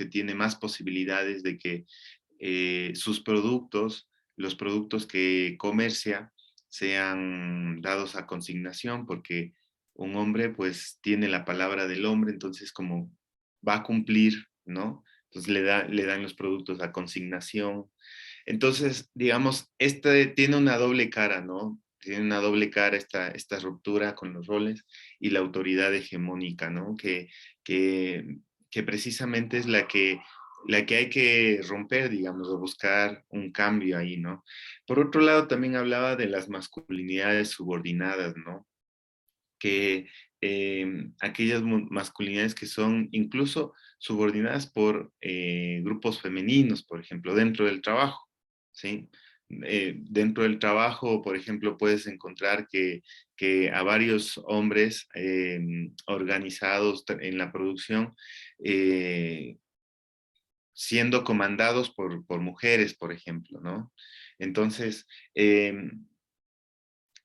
tiene más posibilidades de que sus productos los productos que comercia sean dados a consignación, porque un hombre pues tiene la palabra del hombre, entonces como va a cumplir, ¿no? Entonces le dan los productos a consignación. Entonces, digamos, tiene una doble cara, ¿no? Tiene una doble cara esta ruptura con los roles y la autoridad hegemónica, ¿no? Que precisamente es la que hay que romper, digamos, o buscar un cambio ahí, ¿no? Por otro lado, también hablaba de las masculinidades subordinadas, ¿no? Que aquellas masculinidades que son incluso subordinadas por grupos femeninos, por ejemplo, dentro del trabajo, ¿sí? Dentro del trabajo, por ejemplo, puedes encontrar que a varios hombres organizados en la producción, siendo comandados por mujeres, por ejemplo, ¿no? Entonces,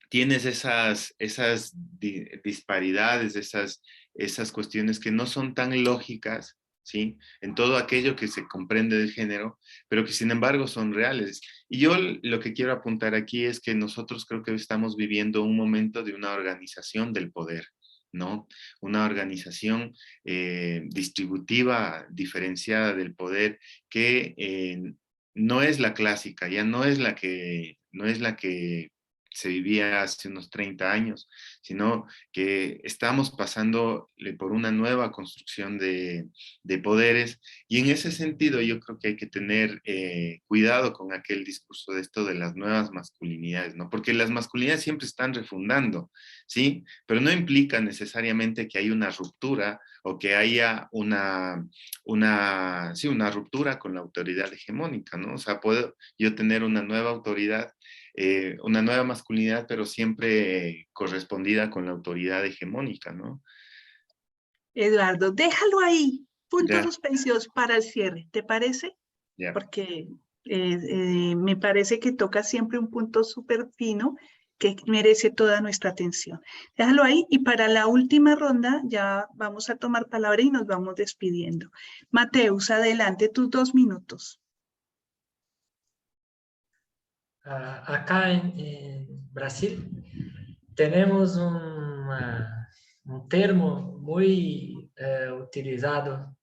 tienes esas disparidades, esas cuestiones que no son tan lógicas, ¿sí? En todo aquello que se comprende del género, pero que sin embargo son reales. Y yo lo que quiero apuntar aquí es que nosotros creo que estamos viviendo un momento de una organización del poder, ¿no? Una organización distributiva, diferenciada del poder, que no es la clásica, ya no es la que se vivía hace unos 30 años, sino que estamos pasando por una nueva construcción de poderes, y en ese sentido yo creo que hay que tener cuidado con aquel discurso de esto de las nuevas masculinidades, ¿no? Porque las masculinidades siempre están refundando, ¿sí? Pero no implica necesariamente que haya una ruptura o que haya una ruptura con la autoridad hegemónica, ¿no? O sea, puedo yo tener una nueva autoridad, una nueva masculinidad, pero siempre correspondida con la autoridad hegemónica, ¿no? Eduardo, déjalo ahí. Puntos Ya. suspensivos para el cierre, ¿te parece? Ya. Porque me parece que toca siempre un punto súper fino que merece toda nuestra atención. Déjalo ahí y para la última ronda ya vamos a tomar palabra y nos vamos despidiendo. Mateus, adelante, tus 2 minutos. Acá en Brasil tenemos un termo muy utilizado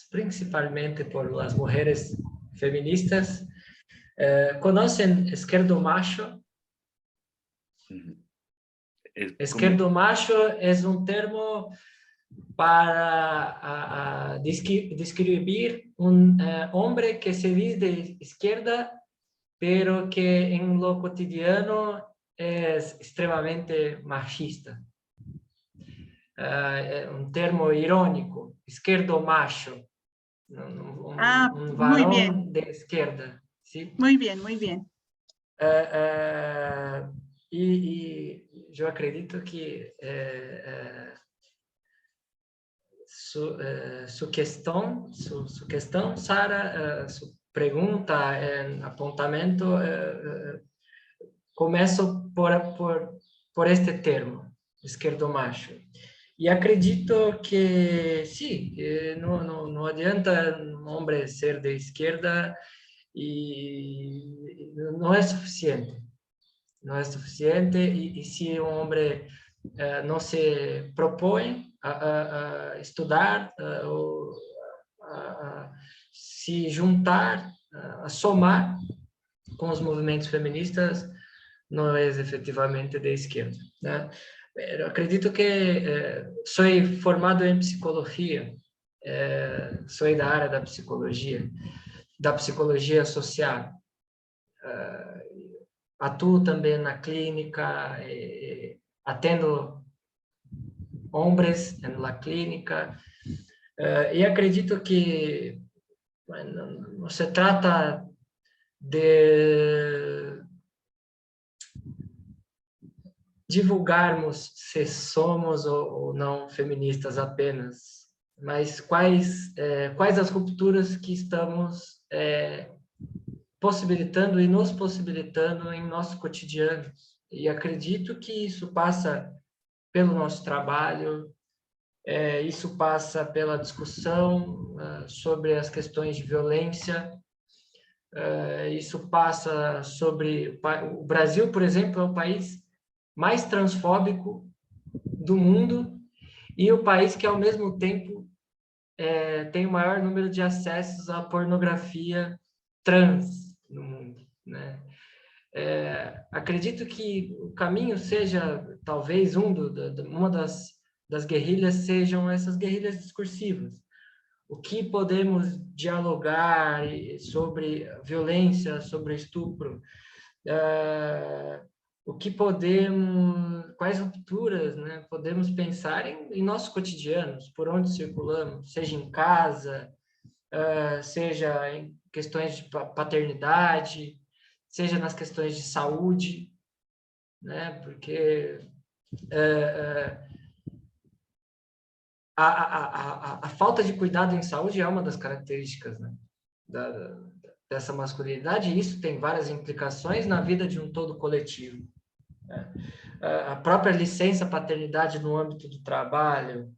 principalmente por las mujeres feministas. ¿Conocen esquerdo macho? Esquerdo macho es un termo para describir un hombre que se dice de izquierda, pero que en lo cotidiano es extremadamente machista. Un termo irónico, izquierdo macho, un varón muy bien. de izquierda, ¿sí? Muy bien, muy bien. Y yo acredito que su cuestión, Sara, su pregunta en apuntamento, começo por este termo, esquerdo macho. E acredito que sim, não adianta um homem ser de esquerda e não é suficiente. Não é suficiente e se um homem não se propõe a estudar, ou a se juntar, a somar com os movimentos feministas, não é efetivamente de esquerda, né? Eu acredito que sou formado em psicologia, sou da área da psicologia social, atuo também na clínica, atendo homens na clínica, e acredito que não se trata de divulgarmos se somos ou não feministas apenas, mas quais as rupturas que estamos possibilitando e nos possibilitando em nosso cotidiano. E acredito que isso passa pelo nosso trabalho, isso passa pela discussão sobre as questões de violência, Isso passa sobre... O Brasil, por exemplo, é o país mais transfóbico do mundo e o país que, ao mesmo tempo, tem o maior número de acessos à pornografia trans no mundo, né? Acredito que o caminho seja, talvez, uma das guerrilhas sejam essas guerrilhas discursivas. O que podemos dialogar sobre violência, sobre estupro, o que podemos, quais rupturas, né, podemos pensar em nossos cotidianos, por onde circulamos, seja em casa, seja em questões de paternidade, seja nas questões de saúde, né, porque a falta de cuidado em saúde é uma das características, né, dessa masculinidade, e isso tem várias implicações na vida de um todo coletivo, né? A própria licença paternidade no âmbito do trabalho,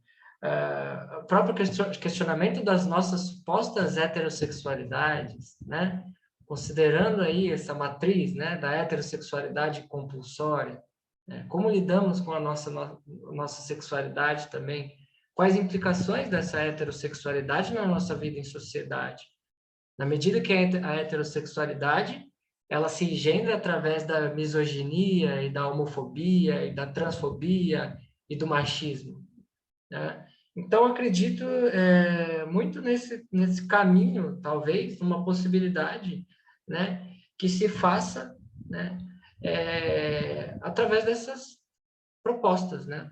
o próprio questionamento das nossas supostas heterossexualidades, né? Considerando aí essa matriz, né, da heterossexualidade compulsória, né? Como lidamos com a nossa sexualidade também, quais implicações dessa heterossexualidade na nossa vida em sociedade. Na medida que a heterossexualidade ela se engendra através da misoginia e da homofobia e da transfobia e do machismo, né? Então, acredito muito nesse caminho, talvez, uma possibilidade, né, que se faça, né, através dessas propostas, né,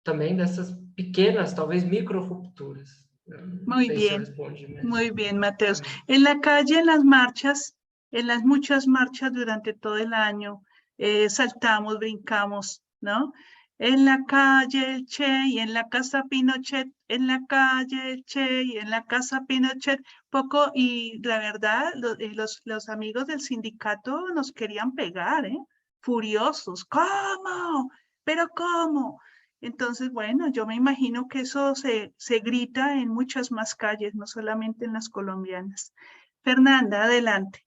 também dessas pequenas, talvez, micro-rupturas. Muy bien, Mateus. En la calle, en las marchas, en las muchas marchas durante todo el año, saltamos, brincamos, ¿no? En la calle el Che y en la casa Pinochet, en la calle el Che y en la casa Pinochet, poco, y la verdad, los amigos del sindicato nos querían pegar, furiosos. ¿Cómo? ¿Pero cómo? Entonces, bueno, yo me imagino que eso se grita en muchas más calles, no solamente en las colombianas. Fernanda, adelante.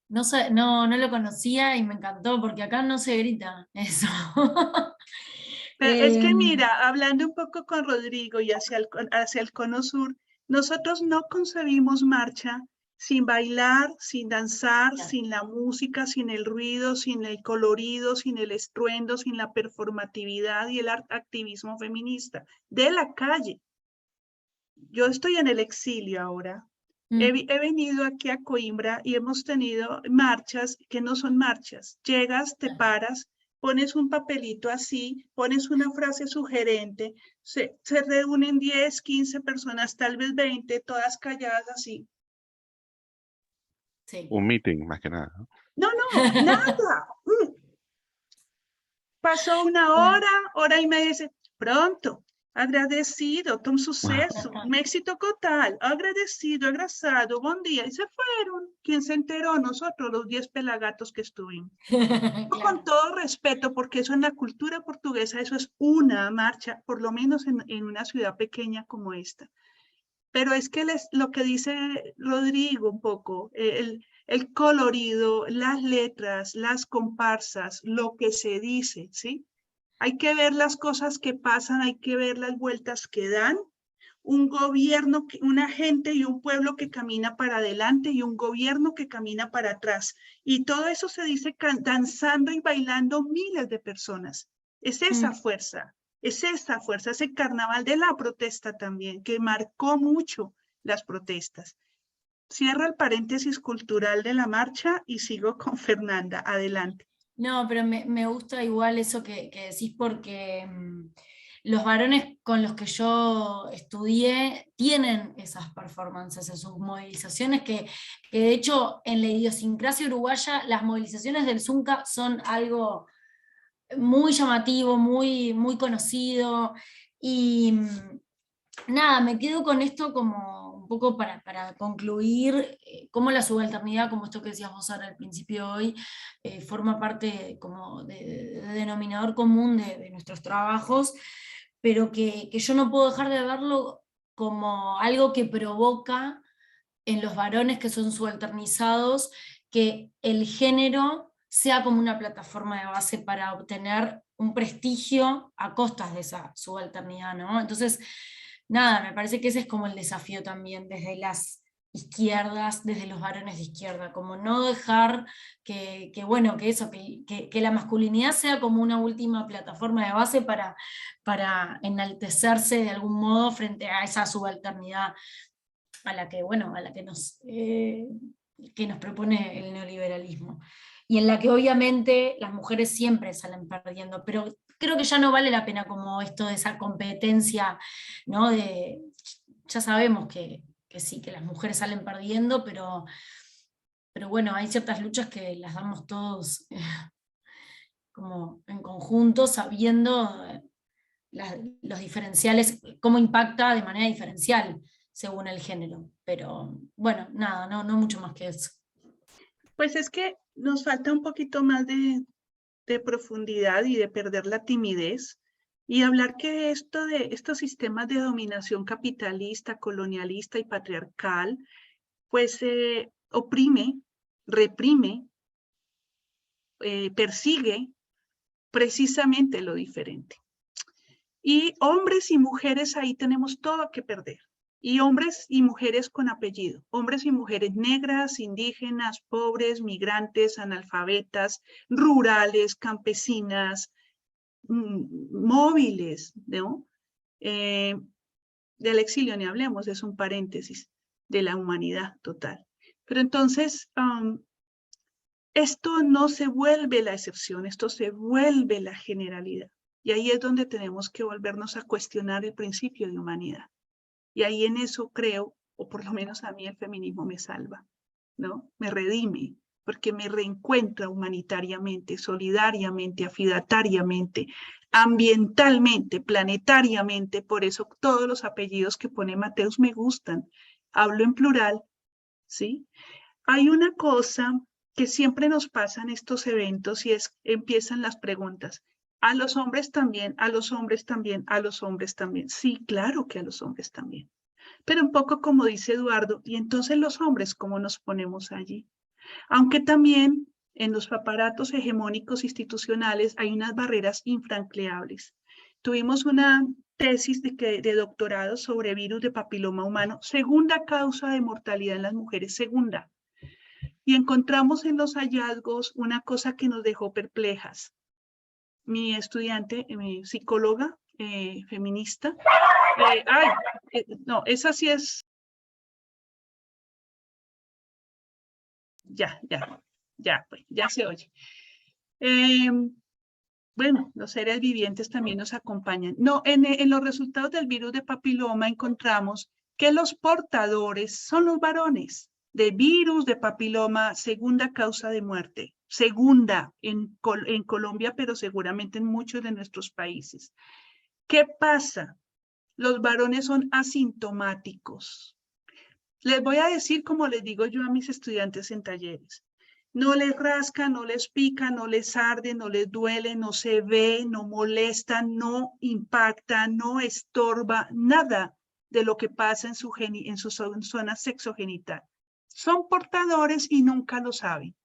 No lo conocía y me encantó porque acá no se grita eso. Pero es que mira, hablando un poco con Rodrigo y hacia el Cono Sur, nosotros no concebimos marcha sin bailar, sin danzar, Claro. sin la música, sin el ruido, sin el colorido, sin el estruendo, sin la performatividad y el activismo feminista de la calle. Yo estoy en el exilio ahora. He venido aquí a Coimbra y hemos tenido marchas que no son marchas. Llegas, te paras, pones un papelito así, pones una frase sugerente, se reúnen 10, 15 personas, tal vez 20, todas calladas así. Sí. Un meeting, más que nada, ¿no? No, nada. Pasó una hora y media, dice, pronto, agradecido, un suceso, un éxito total, agradecido, agraciado, buen día, y se fueron. ¿Quién se enteró? Nosotros, los 10 pelagatos que estuvimos. Claro. Con todo respeto, porque eso en la cultura portuguesa, eso es una marcha, por lo menos en una ciudad pequeña como esta. Pero es que lo que dice Rodrigo un poco, el colorido, las letras, las comparsas, lo que se dice, ¿sí? Hay que ver las cosas que pasan, hay que ver las vueltas que dan. Un gobierno, una gente y un pueblo que camina para adelante y un gobierno que camina para atrás. Y todo eso se dice danzando y bailando miles de personas. Es esa fuerza, ese carnaval de la protesta también, que marcó mucho las protestas. Cierro el paréntesis cultural de la marcha y sigo con Fernanda. Adelante. No, pero me gusta igual eso que decís porque los varones con los que yo estudié tienen esas performances, esas movilizaciones que de hecho en la idiosincrasia uruguaya las movilizaciones del Zunca son algo muy llamativo, muy, muy conocido y nada, me quedo con esto como un poco para concluir cómo la subalternidad, como esto que decías vos ahora al principio hoy, forma parte como de denominador común de nuestros trabajos, pero que yo no puedo dejar de verlo como algo que provoca en los varones que son subalternizados, que el género sea como una plataforma de base para obtener un prestigio a costas de esa subalternidad, ¿no? Entonces, nada, me parece que ese es como el desafío también desde las izquierdas, desde los varones de izquierda, como no dejar que la masculinidad sea como una última plataforma de base para enaltecerse de algún modo frente a esa subalternidad a la que, que nos propone el neoliberalismo. Y en la que obviamente las mujeres siempre salen perdiendo, pero creo que ya no vale la pena como esto de esa competencia, ¿no? Ya sabemos que sí, que las mujeres salen perdiendo, pero bueno, hay ciertas luchas que las damos todos como en conjunto, sabiendo los diferenciales, cómo impacta de manera diferencial según el género. Pero bueno, nada, no mucho más que eso. Pues es que nos falta un poquito más de profundidad y de perder la timidez y hablar que estos sistemas de dominación capitalista, colonialista y patriarcal, pues oprime, reprime, persigue precisamente lo diferente. Y hombres y mujeres ahí tenemos todo que perder. Y hombres y mujeres con apellido, hombres y mujeres negras, indígenas, pobres, migrantes, analfabetas, rurales, campesinas, móviles, ¿no? Del exilio ni hablemos, es un paréntesis de la humanidad total. Pero entonces, esto no se vuelve la excepción, esto se vuelve la generalidad. Y ahí es donde tenemos que volvernos a cuestionar el principio de humanidad. Y ahí en eso creo, o por lo menos a mí el feminismo me salva, ¿no? Me redime, porque me reencuentra humanitariamente, solidariamente, afidatariamente, ambientalmente, planetariamente. Por eso todos los apellidos que pone Mateus me gustan. Hablo en plural, ¿sí? Hay una cosa que siempre nos pasa en estos eventos y empiezan las preguntas. A los hombres también, a los hombres también, a los hombres también. Sí, claro que a los hombres también. Pero un poco como dice Eduardo, y entonces los hombres, ¿cómo nos ponemos allí? Aunque también en los aparatos hegemónicos institucionales hay unas barreras infranqueables. Tuvimos una tesis de doctorado sobre virus de papiloma humano, segunda causa de mortalidad en las mujeres, segunda. Y encontramos en los hallazgos una cosa que nos dejó perplejas. Mi estudiante, mi psicóloga feminista, no, esa sí es... Ya se oye. Bueno, los seres vivientes también nos acompañan. No, en los resultados del virus de papiloma encontramos que los portadores son los varones de virus de papiloma, segunda causa de muerte. Segunda en Colombia, pero seguramente en muchos de nuestros países. ¿Qué pasa? Los varones son asintomáticos. Les voy a decir como les digo yo a mis estudiantes en talleres. No les rasca, no les pica, no les arde, no les duele, no se ve, no molesta, no impacta, no estorba, nada de lo que pasa en su zona sexogenital. Son portadores y nunca lo saben.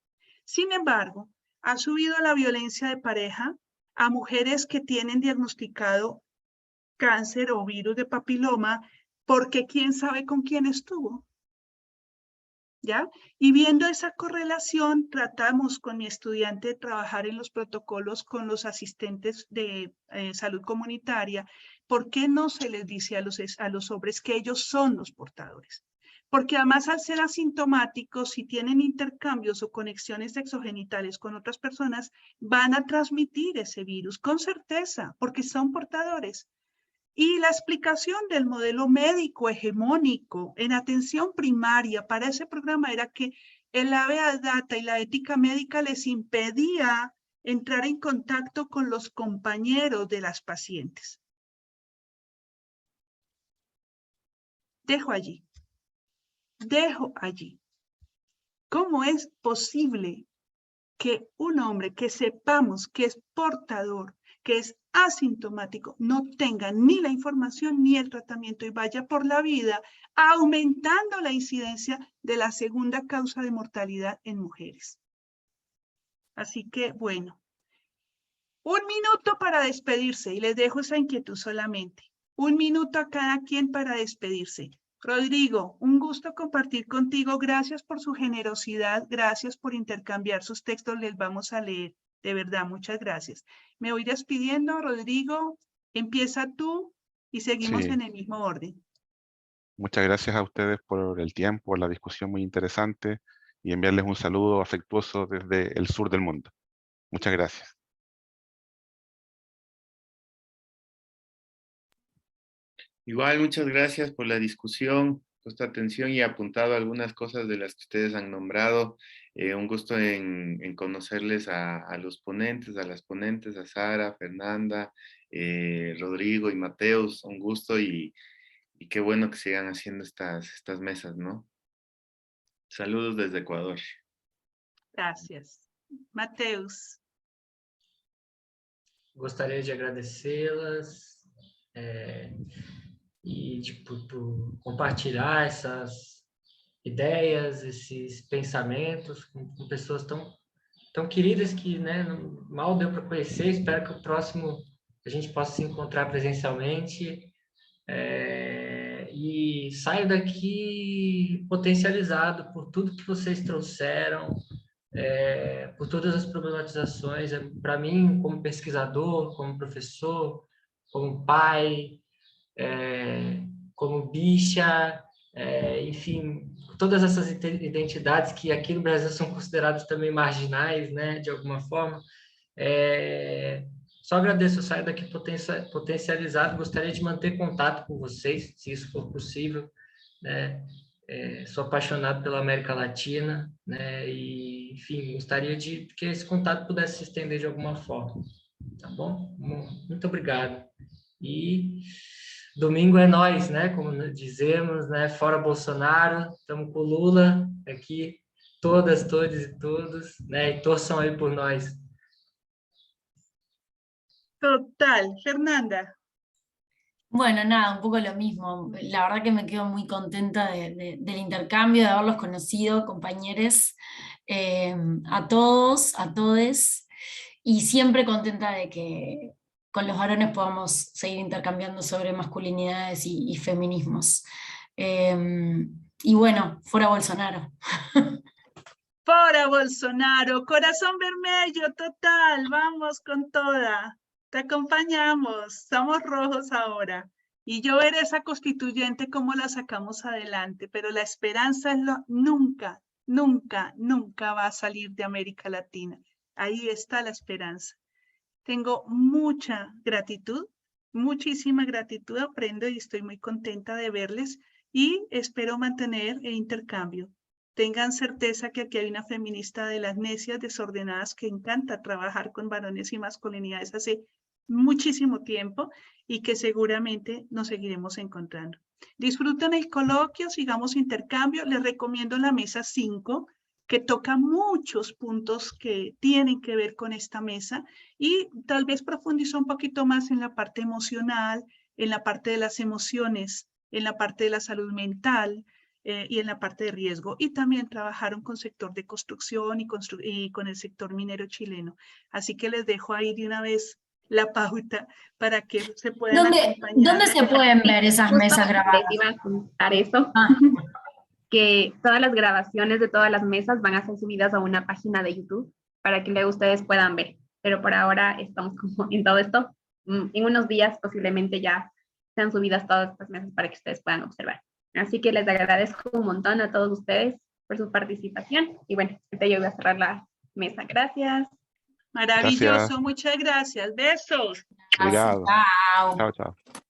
Sin embargo, ha subido la violencia de pareja a mujeres que tienen diagnosticado cáncer o virus de papiloma porque quién sabe con quién estuvo. ¿Ya? Y viendo esa correlación, tratamos con mi estudiante de trabajar en los protocolos con los asistentes de salud comunitaria. ¿Por qué no se les dice a los hombres que ellos son los portadores? Porque además al ser asintomáticos, si tienen intercambios o conexiones sexogenitales con otras personas, van a transmitir ese virus con certeza, porque son portadores. Y la explicación del modelo médico hegemónico en atención primaria para ese programa era que el habeas data y la ética médica les impedía entrar en contacto con los compañeros de las pacientes. Dejo allí. ¿Cómo es posible que un hombre que sepamos que es portador, que es asintomático no tenga ni la información ni el tratamiento y vaya por la vida aumentando la incidencia de la segunda causa de mortalidad en mujeres. Así que, bueno, 1 minuto para despedirse y les dejo esa inquietud solamente. 1 minuto a cada quien para despedirse. Rodrigo, un gusto compartir contigo. Gracias por su generosidad. Gracias por intercambiar sus textos. Les vamos a leer. De verdad, muchas gracias. Me voy despidiendo. Rodrigo, empieza tú y seguimos Sí. en el mismo orden. Muchas gracias a ustedes por el tiempo, por la discusión muy interesante y enviarles un saludo afectuoso desde el sur del mundo. Muchas gracias. Igual, muchas gracias por la discusión, puesta atención y apuntado algunas cosas de las que ustedes han nombrado. Un gusto en conocerles a los ponentes, a las ponentes, a Sara, Fernanda, Rodrigo y Mateus. Un gusto y qué bueno que sigan haciendo estas mesas, ¿no? Saludos desde Ecuador. Gracias. Mateus. Gostaria de agradecê-las e por compartilhar essas ideias, esses pensamentos com pessoas tão queridas que, né, mal deu para conhecer. Espero que o próximo a gente possa se encontrar presencialmente e saio daqui potencializado por tudo que vocês trouxeram, por todas as problematizações. Para mim, como pesquisador, como professor, como pai, como bicha, enfim, todas essas identidades que aqui no Brasil são consideradas também marginais, né, de alguma forma. Só agradeço, eu saio daqui potencializado. Gostaria de manter contato com vocês, se isso for possível, né? Sou apaixonado pela América Latina, né? E, enfim, gostaria de que esse contato pudesse se estender de alguma forma, tá bom? Muito obrigado. E domingo é nós, né? Como dizemos, né? Fora Bolsonaro, estamos com o Lula aqui, todas, todos e todos, né? E torçam aí por nós. Total. Fernanda. Bueno, nada, un poco lo mismo. La verdad que me quedo muy contenta del intercambio, de haberlos conocido, compañeros, a todos, a todes, y siempre contenta de que con los varones podamos seguir intercambiando sobre masculinidades y feminismos. Y bueno, fuera Bolsonaro. Fora Bolsonaro, corazón vermelho, total, vamos con toda. Te acompañamos, estamos rojos ahora. Y yo veré esa constituyente cómo la sacamos adelante, pero la esperanza es nunca, nunca, nunca va a salir de América Latina. Ahí está la esperanza. Tengo mucha gratitud, muchísima gratitud, aprendo y estoy muy contenta de verles y espero mantener el intercambio. Tengan certeza que aquí hay una feminista de las necias desordenadas que encanta trabajar con varones y masculinidades hace muchísimo tiempo y que seguramente nos seguiremos encontrando. Disfruten el coloquio, sigamos intercambio. Les recomiendo la mesa 5, que toca muchos puntos que tienen que ver con esta mesa y tal vez profundizó un poquito más en la parte emocional, en la parte de las emociones, en la parte de la salud mental, y en la parte de riesgo, y también trabajaron con sector de construcción y con el sector minero chileno. Así que les dejo ahí de una vez la pauta para que se puedan acompañar. ¿Dónde se pueden ver esas Justo mesas grabadas? Les iba a contar eso, Ah. que todas las grabaciones de todas las mesas van a ser subidas a una página de YouTube para que luego ustedes puedan ver. Pero por ahora estamos como en todo esto. En unos días posiblemente ya sean subidas todas estas mesas para que ustedes puedan observar. Así que les agradezco un montón a todos ustedes por su participación. Y bueno, ahorita yo voy a cerrar la mesa. Gracias. Maravilloso, Gracias. muchas gracias. Besos. Obrigado. Chao. Chao, chao.